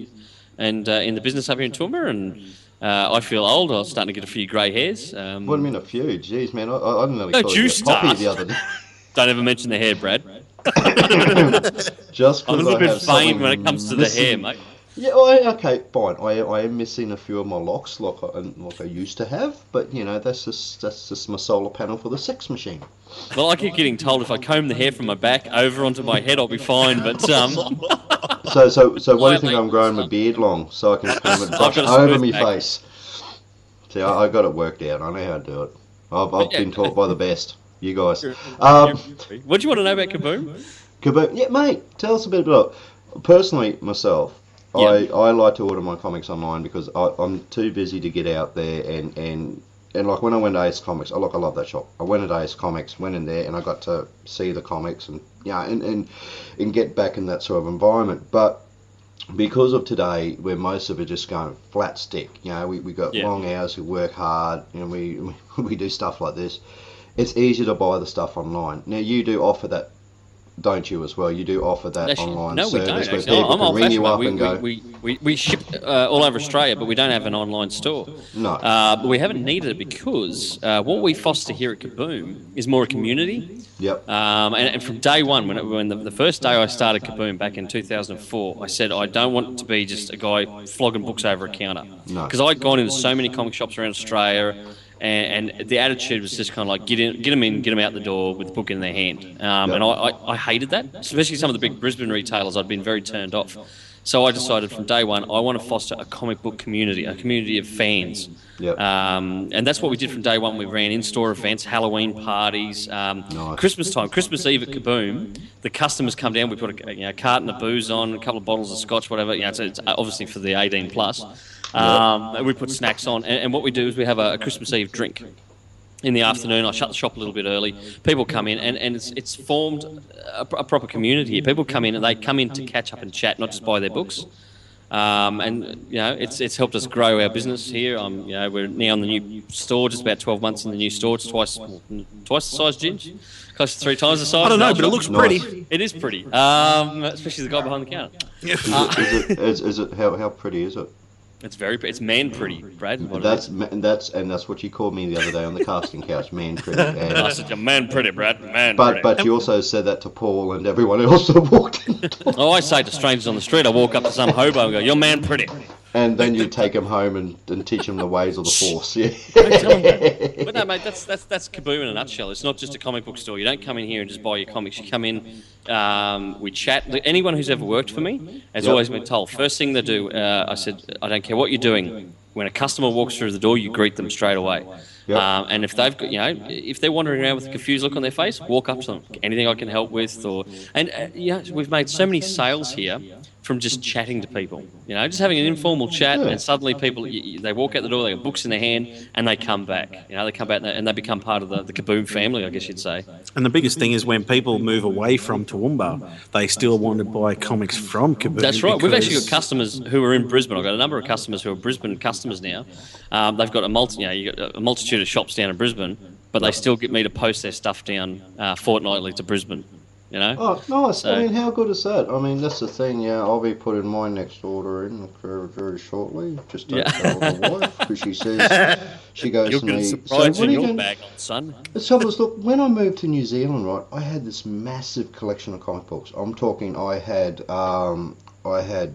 and in the business up here in Toowoomba, and I feel old. I'm starting to get a few grey hairs. What do you mean a few? Jeez, man, I nearly No, called you a juice poppy start. the other day. Don't ever mention the hair, Brad. Just I'm a because little I bit have vain when it comes to the missing. hair, mate. Yeah, okay, fine. I am missing a few of my locks, like I used to have, but you know that's just my solar panel for the sex machine. Well, I keep getting told if I comb the hair from my back over onto my head, I'll be fine. But So what do you think I'm growing my beard long so I can comb it brush got a over smooth my back. face? See, I got it worked out. I know how to do it. I've been taught by the best. You guys. What do you want to know about Kaboom? Kaboom. Yeah, mate. Tell us a bit about it. Personally, myself, Yeah. I like to order my comics online because I'm too busy to get out there and like when I went to Ace Comics, I love that shop. I went to Ace Comics, went in there, and I got to see the comics and and get back in that sort of environment. But because of today, where most of it just going flat stick, you know, we got long hours, we work hard, you know, we do stuff like this. It's easy to buy the stuff online. Now you do offer that, don't you, as well? You do offer that Actually, online no, we don't. service where Actually, people I'm can ring you up old-fashioned, and mate. go. We ship all over Australia, but we don't have an online store. No. But we haven't needed it because what we foster here at Kaboom is more a community. Yep. And from day one, when the first day I started Kaboom back in 2004, I said I don't want to be just a guy flogging books over a counter. No. Because I'd gone into so many comic shops around Australia, and the attitude was just kind of like get them in, get them out the door with the book in their hand. And I hated that, especially some of the big Brisbane retailers. I'd been very turned off. So I decided from day one I want to foster a comic book community, a community of fans. Yep. And that's what we did from day one. We ran in-store events, Halloween parties, Christmas time, Christmas Eve at Kaboom. The customers come down. We put a carton of booze on, a couple of bottles of scotch, whatever. You know, it's obviously for the 18 plus. We put snacks on, and what we do is we have a Christmas Eve drink. In the afternoon, I shut the shop a little bit early. People come in, and it's formed a proper community here. People come in, and they come in to catch up and chat, not just buy their books. And you know, it's helped us grow our business here. You know, we're now in the new store, just about 12 months in the new store. It's twice the size, Ginge, close to 3 times the size. I don't know, but it looks pretty. It is pretty, especially the guy behind the counter. Is it how pretty is it? It's very pretty. It's man pretty, Brad. That's what you called me the other day on the casting couch, man pretty. And, I said, "You're man pretty, Brad. Man pretty." but you also said that to Paul and everyone else that walked in the door. Oh, I say to strangers on the street, I walk up to some hobo and go, "You're man pretty." And then you take him home and teach him the ways of the Force. Yeah. But no, mate, that's Kaboom in a nutshell. It's not just a comic book store. You don't come in here and just buy your comics. You come in, we chat. Anyone who's ever worked for me has always been told, first thing they do, I said, I don't care what you're doing. When a customer walks through the door, you greet them straight away. Yep. And if they've got, if they're wandering around with a confused look on their face, walk up to them. Anything I can help with, we've made so many sales here from just chatting to people. Just having an informal chat, and suddenly people they walk out the door, they got books in their hand, and they come back. They come back and they become part of the Kaboom family, I guess you'd say. And the biggest thing is when people move away from Toowoomba, they still want to buy comics from Kaboom. That's right. We've actually got customers who are in Brisbane. I've got a number of customers who are Brisbane customers now. They've got you got a multitude of shops down in Brisbane, but they still get me to post their stuff down fortnightly to Brisbane. Oh, nice. So, I mean, how good is that? I mean, that's the thing. Yeah, I'll be putting my next order in very, very shortly. Just don't tell my wife, because she says, she goes you're to going me, to surprise so what in are you your going bag, son. Let's have a look. When I moved to New Zealand, right, I had this massive collection of comic books. I'm talking, I had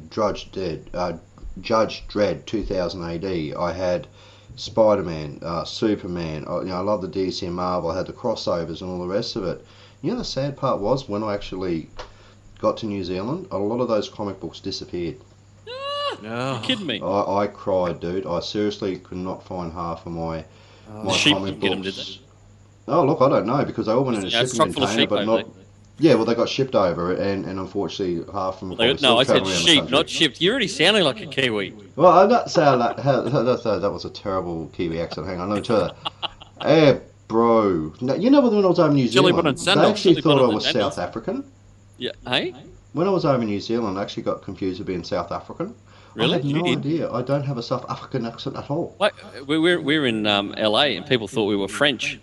Judge Dredd 2000 AD. I had Spider-Man, Superman. I love the DC and Marvel. I had the crossovers and all the rest of it. The sad part was when I actually got to New Zealand, a lot of those comic books disappeared. You're kidding me. I cried, dude. I seriously could not find half of my sheep comic didn't get them, books. did they? Oh, look, I don't know, because they all went in a It's shipping chock full of container, sheep but over not... there. Yeah, well, they got shipped over, and unfortunately, half of them. No, I said sheep, not shipped. You're already sounding like a Kiwi. Well, I'm not saying like that was a terrible Kiwi accent. Hang on, let me tell you. Hey, bro. No, you know when I was over in New Zealand, they actually thought I was South African. Yeah, hey? When I was over in New Zealand, I actually got confused with being South African. Really? I had no idea. I don't have a South African accent at all. Wait, we're in LA and people thought we were French.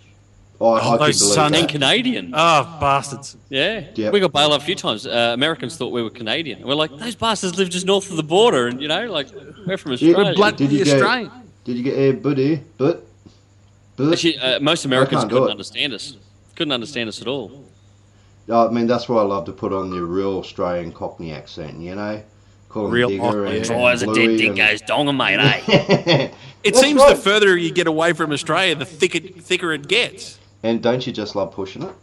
I could believe that. And Canadian. Oh, bastards. Yeah. Yep. We got bailed out a few times. Americans thought we were Canadian. And we're like, those bastards live just north of the border. And, like, we're from Australia. Bloody Australian. Did you get a buddy? But actually, most Americans couldn't understand us. Couldn't understand us at all. I mean, that's why I love to put on the real Australian Cockney accent, Call them Real Digger and Tries a dead dingo's donger, mate, eh? It seems the further you get away from Australia, the thicker it gets. And don't you just love pushing it?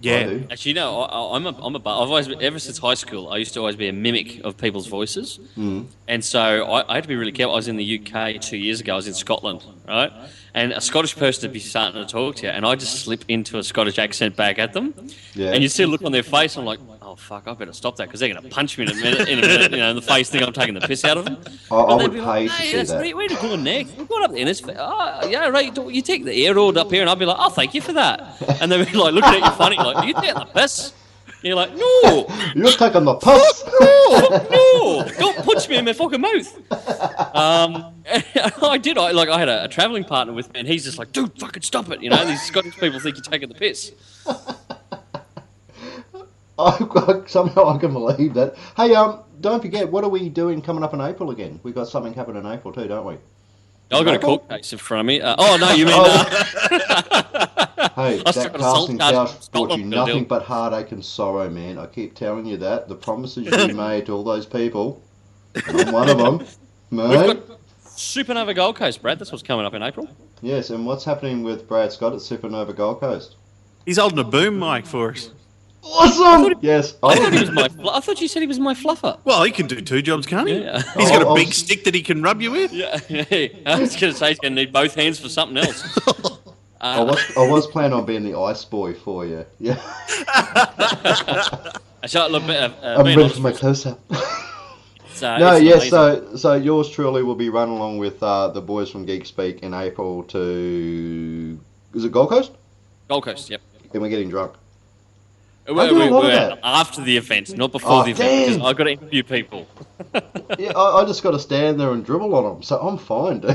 Yeah. Actually, no, I've always, ever since high school, I used to always be a mimic of people's voices. And so I had to be really careful. I was in the UK 2 years ago. I was in Scotland, right? And a Scottish person would be starting to talk to you, and I just slip into a Scottish accent back at them. Yeah. And you see a look on their face, I'm like, oh, fuck, I better stop that, because they're going to punch me in a minute, in the face, think I'm taking the piss out of them. I would pay to see that. Where are you going next? We're going up there, and it's, yeah, right, you take the air road up here, and I'll be like, oh, thank you for that. And they'll be like, looking at you funny, like, are you taking the piss? And you're like, no! You're taking the piss! No! Don't punch me in my fucking mouth! I did. I had a travelling partner with me, and he's just like, dude, fucking stop it. These Scottish people think you're taking the piss. Somehow I can believe that. Hey, don't forget, what are we doing coming up in April again? We've got something happening in April too, don't we? I've got a court case in front of me. No, you mean... Hey, that casting couch brought you nothing but heartache and sorrow, man. I keep telling you that. The promises you made to all those people, and I'm one of them. Man. We've got Supernova Gold Coast, Brad. That's what's coming up in April. Yes, and what's happening with Brad Scott at Supernova Gold Coast? He's holding a boom mic for us. Awesome! Yes. I thought you said he was my fluffer. Well, he can do two jobs, can't he? Yeah. He's got a big stick that he can rub you with. Yeah. I was going to say he's going to need both hands for something else. I was planning on being the ice boy for you. Yeah. I'm ready for my close-up. So yours truly will be running along with the boys from Geek Speak in April to... Is it Gold Coast? Gold Coast, yep. And we're getting drunk. We're after the event, not before the event, because I've got to interview people. Yeah, I just got to stand there and dribble on them, so I'm fine, dude.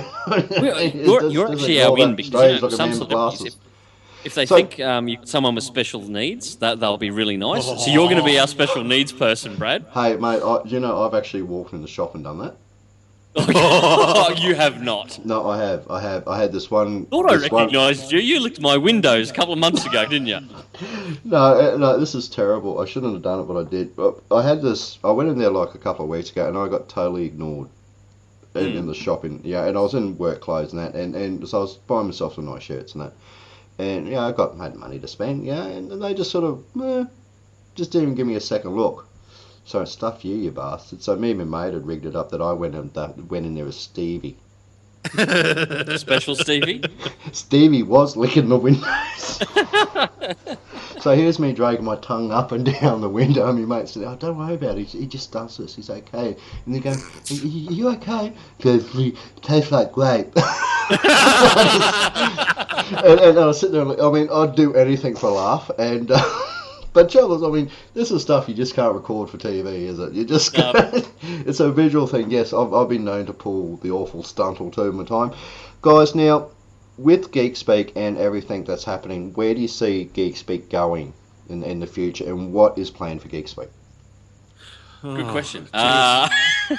You're actually our win, because some celebrities, if they think someone with special needs, they'll be really nice. So you're going to be our special needs person, Brad. Hey, mate, I've actually walked in the shop and done that. You have not. No, I have. I had this one. Thought I recognised you. You licked my windows a couple of months ago, didn't you? No, this is terrible. I shouldn't have done it, but I did. I had this. I went in there like a couple of weeks ago, and I got totally ignored in the shopping. Yeah, and I was in work clothes and that, and so I was buying myself some nice shirts and that, and I had money to spend. Yeah, and they just sort of just didn't even give me a second look. So stuff you bastard. So me and my mate had rigged it up that I went in there as Stevie. Special Stevie? Stevie was licking the windows. So here's me dragging my tongue up and down the window, and my mate said, "Oh, don't worry about it. He just does this. He's okay." And they go, "Are you okay?" Tastes like grape. and I was sitting there, I mean, I'd do anything for a laugh, and... But Charles, I mean, this is stuff you just can't record for TV, is it? You just it's a visual thing. Yes, I've been known to pull the awful stunt or two in my time. Guys, now, with Geek Speak and everything that's happening, where do you see Geek Speak going in the future, and what is planned for Geek Speak? Good question.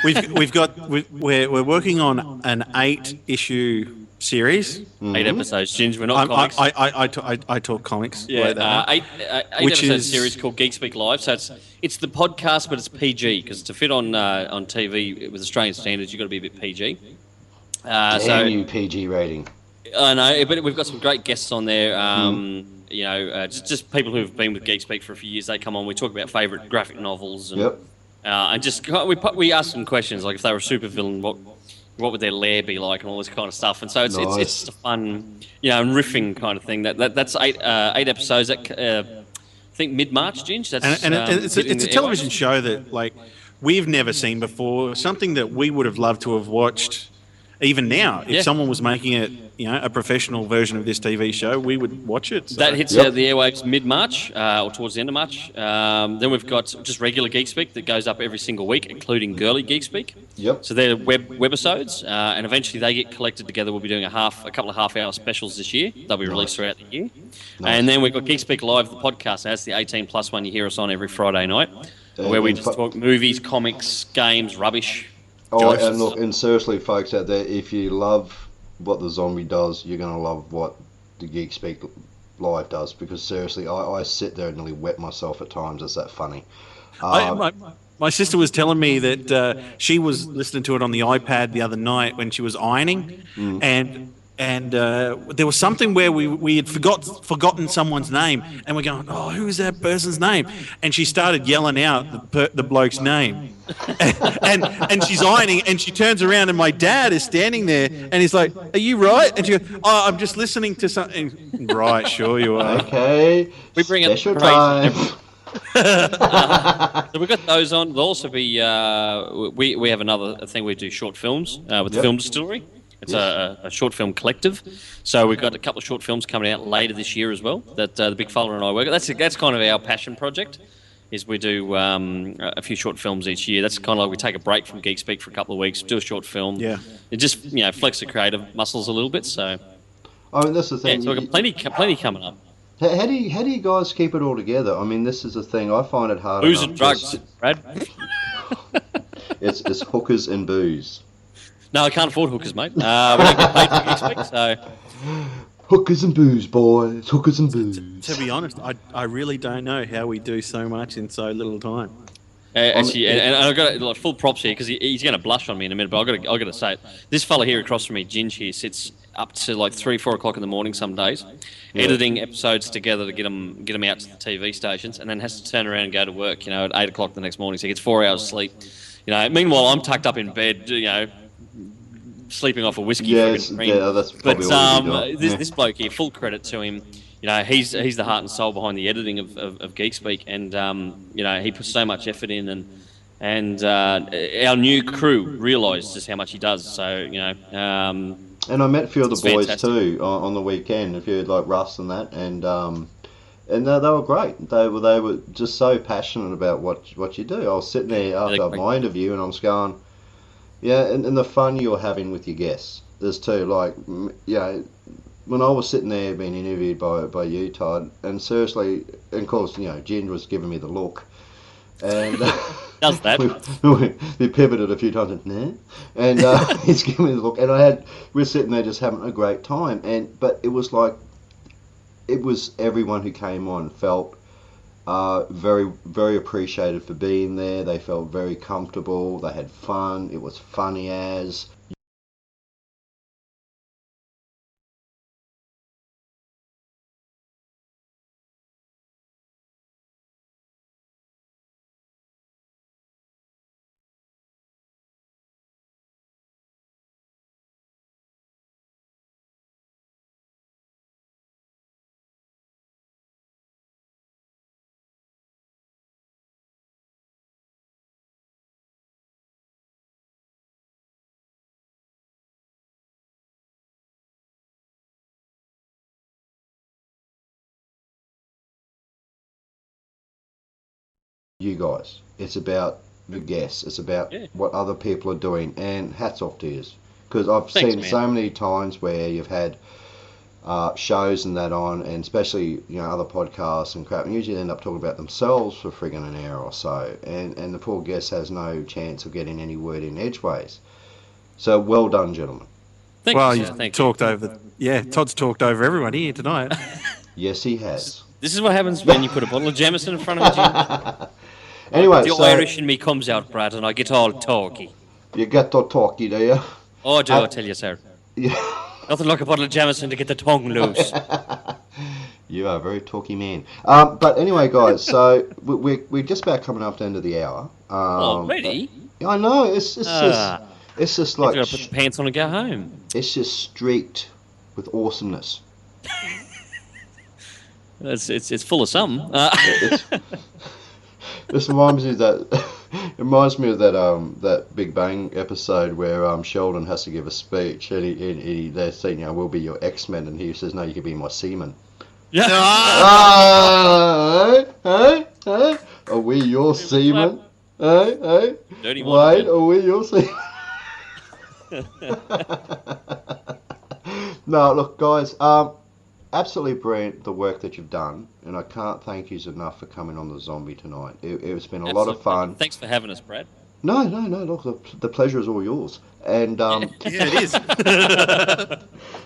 We're working on an 8-issue series. 8 episodes, Ginge. We're not comics. I talk comics. Yeah, 8 episode series called Geek Speak Live. So it's the podcast, but it's PG, because to fit on TV with Australian standards, you've got to be a bit PG. Damn you, PG rating. I know, but we've got some great guests on there. Just people who've been with Geek Speak for a few years. They come on. We talk about favourite graphic novels. And, and just we ask them questions like if they were a supervillain, what would their lair be like, and all this kind of stuff. And so it's just a fun, and riffing kind of thing. That's 8 episodes. That think mid-March, Ginge. That's And it's a television show that like we've never seen before. Something that we would have loved to have watched. Even now, if someone was making it, a professional version of this TV show, we would watch it. So. That hits the airwaves mid-March or towards the end of March. Then we've got just regular Geek Speak that goes up every single week, including Girly Geek Speak. Yep. So they're webisodes, and eventually they get collected together. We'll be doing a couple of half-hour specials this year. They'll be released throughout the year. Nice. And then we've got Geek Speak Live, the podcast. That's the 18+ one you hear us on every Friday night, where we just talk movies, comics, games, rubbish. Oh, and look, and seriously, folks out there, if you love what the Zombie does, you're going to love what the Geek Speak Live does, because seriously, I sit there and nearly wet myself at times. It's that funny. My sister was telling me that she was listening to it on the iPad the other night when she was ironing, and there was something where we had forgotten someone's name, and we're going, oh, who's that person's name? And she started yelling out the bloke's name, and she's ironing, and she turns around, and my dad is standing there, and he's like, are you right? And she goes, oh, I'm just listening to something. Right, sure you are. Okay, we bring special time. So we've got those on. There'll also be we have another thing. We do short films with the Film Distillery. It's a short film collective. So we've got a couple of short films coming out later this year as well that the big fella and I work. That's kind of our passion project. Is we do a few short films each year. That's kind of like we take a break from Geek Speak for a couple of weeks, do a short film. Yeah. It just flex the creative muscles a little bit. So. I mean, that's the thing. Yeah, so we've got plenty coming up. How do you guys keep it all together? I mean, this is the thing. I find it hard. Booze and drugs, Brad. It's hookers and booze. No, I can't afford hookers, mate. We don't get paid for Geek Speak, so. Hookers and booze, boys. Hookers and booze. To be honest, I really don't know how we do so much in so little time. Actually, and I've got like, full props here because he's going to blush on me in a minute, but I've got to say it. This fella here across from me, Ginge here, sits up to like 3-4 o'clock in the morning some days, editing episodes together to get them out to the TV stations, and then has to turn around and go to work, at 8 o'clock the next morning. So he gets 4 hours sleep. Meanwhile, I'm tucked up in bed, sleeping off a whiskey. Yeah, that's probably but this bloke here, full credit to him. He's the heart and soul behind the editing of Geek Speak, and he puts so much effort in, and our new crew realised just how much he does. So and I met a few of the boys fantastic. Too on the weekend. A few like Russ and that, and they were great. They were just so passionate about what you do. I was sitting there after my interview, and I'm just going. Yeah, and the fun you're having with your guests. There's two, when I was sitting there being interviewed by you, Todd, and seriously, and of course, Jen was giving me the look. And does that? we pivoted a few times, and he's giving me the look. And we were sitting there just having a great time. But it was everyone who came on felt very, very appreciated for being there. They felt very comfortable. They had fun. It was funny as. You guys. It's about the guests. It's about what other people are doing, and hats off to you. Because I've seen so many times where you've had shows and that on, and especially other podcasts and crap, and usually end up talking about themselves for friggin' an hour or so, and the poor guest has no chance of getting any word in edgeways. So well done, gentlemen. Thank you. Todd's talked over everyone here tonight. Yes, he has. This is what happens when you put a bottle of Jameson in front of you. Anyway, the Irish in me comes out, Brad, and I get all talky. You get all talky, do you? Oh, I do, I tell you, sir. Yeah. Nothing like a bottle of Jameson to get the tongue loose. You are a very talky man. But anyway, guys, so we're just about coming up to the end of the hour. Already? I know. It's just like... You've got to put the pants on and go home. It's just streaked with awesomeness. It's full of some. This reminds me of that. It reminds me of that Big Bang episode where Sheldon has to give a speech, and they're saying, we'll be your X-Men, and he says, no, you can be my seamen. Yeah. Hey, are we your seamen? Hey, Dirty one. Wade, are we your seamen? No, look, guys, absolutely brilliant the work that you've done, and I can't thank you enough for coming on the Zombie tonight. It's been a lot of fun. Thanks for having us, Brad. No, look, the pleasure is all yours. And Yeah, it is.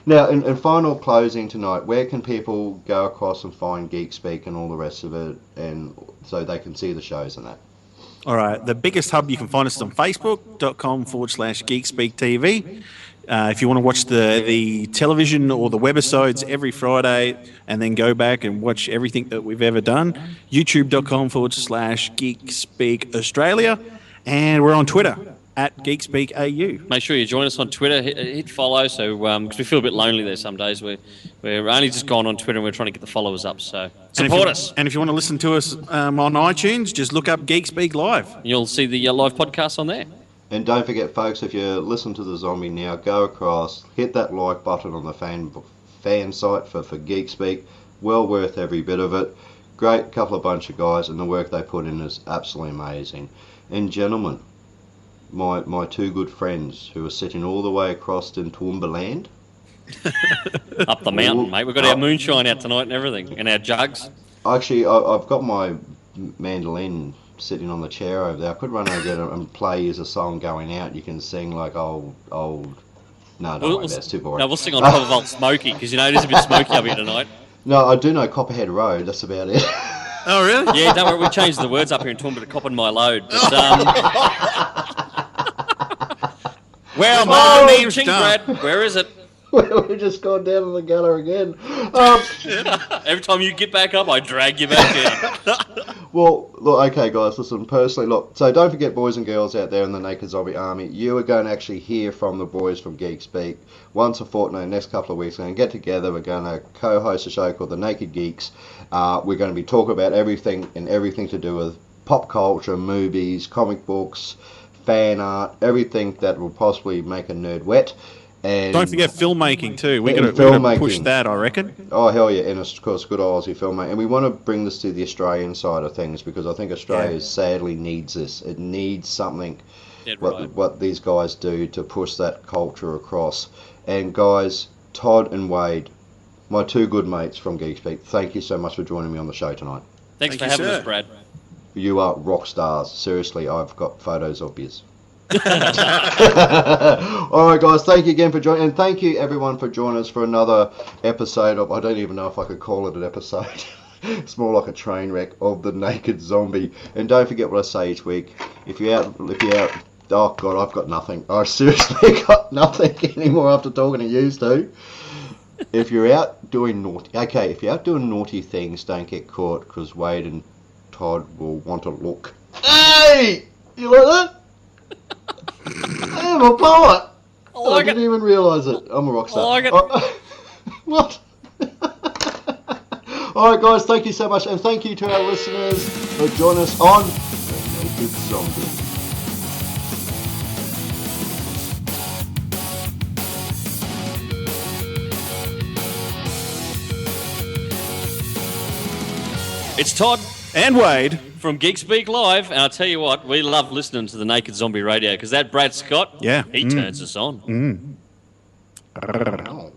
now, in final closing tonight, where can people go across and find Geek Speak and all the rest of it, and so they can see the shows and that? All right. The biggest hub you can find us on Facebook.com/GeekSpeak TV. If you want to watch the television or the webisodes every Friday and then go back and watch everything that we've ever done, YouTube.com/GeekSpeak Australia. And we're on Twitter @GeekSpeakAU. Make sure you join us on Twitter. Hit follow, so because we feel a bit lonely there some days. We're only just gone on Twitter and we're trying to get the followers up. So support us. And if you want to listen to us on iTunes, just look up Geek Speak Live. You'll see the live podcast on there. And don't forget, folks, if you listen to the Zombie now, go across, hit that like button on the fan site for Geek Speak. Well worth every bit of it. Great bunch of guys, and the work they put in is absolutely amazing. And gentlemen, my two good friends who are sitting all the way across in Toowoomba Up the mountain, mate. We've got our moonshine out tonight and everything, and our jugs. Actually, I've got my mandolin sitting on the chair over there. I could run over there and play as a song going out. You can sing like old. No, that's too boring. No, we'll sing on top of Old Smoky, because it is a bit smoky up here tonight. No, I do know Copperhead Road. That's about it. Oh, really? Yeah, don't worry. We changed the words up here in Toowoomba to Coppin' My Load. But, well, my name's Ching, done. Brad, where is it? We've just gone down to the gutter again. Every time you get back up, I drag you back down. Well, look, okay, guys, listen, personally, look, so don't forget, boys and girls out there in the Naked Zombie Army, you are going to actually hear from the boys from Geek Speak once a fortnight, next couple of weeks. We're going to get together, we're going to co-host a show called The Naked Geeks. We're going to be talking about everything to do with pop culture, movies, comic books, fan art, everything that will possibly make a nerd wet. And don't forget filmmaking too. We're going to push that, I reckon. Oh, hell yeah. And of course, good Aussie filmmaking. And we want to bring this to the Australian side of things, because I think Australia sadly needs this. It needs something, what these guys do to push that culture across. And guys, Todd and Wade, my two good mates from Geek Speak, thank you so much for joining me on the show tonight. Thanks for having us, Brad. You are rock stars. Seriously, I've got photos of you. Alright guys, thank you again for joining, and thank you everyone for joining us for another episode of, I don't even know if I could call it an episode. It's more like a train wreck of the Naked Zombie. And don't forget what I say each week, if you're out, oh god, I've got nothing. I seriously got nothing anymore after talking to you two. If you're out doing naughty things, don't get caught, because Wade and Todd will want to look. Hey! You like that? I am a poet. I didn't even realise it. I'm a rock star. I like it. What? Alright guys, thank you so much, and thank you to our listeners for joining us on The Naked Zombie. It's Todd And Wade. from Geek Speak Live, and I'll tell you what, we love listening to the Naked Zombie Radio, because that Brad Scott, he turns us on. Oh.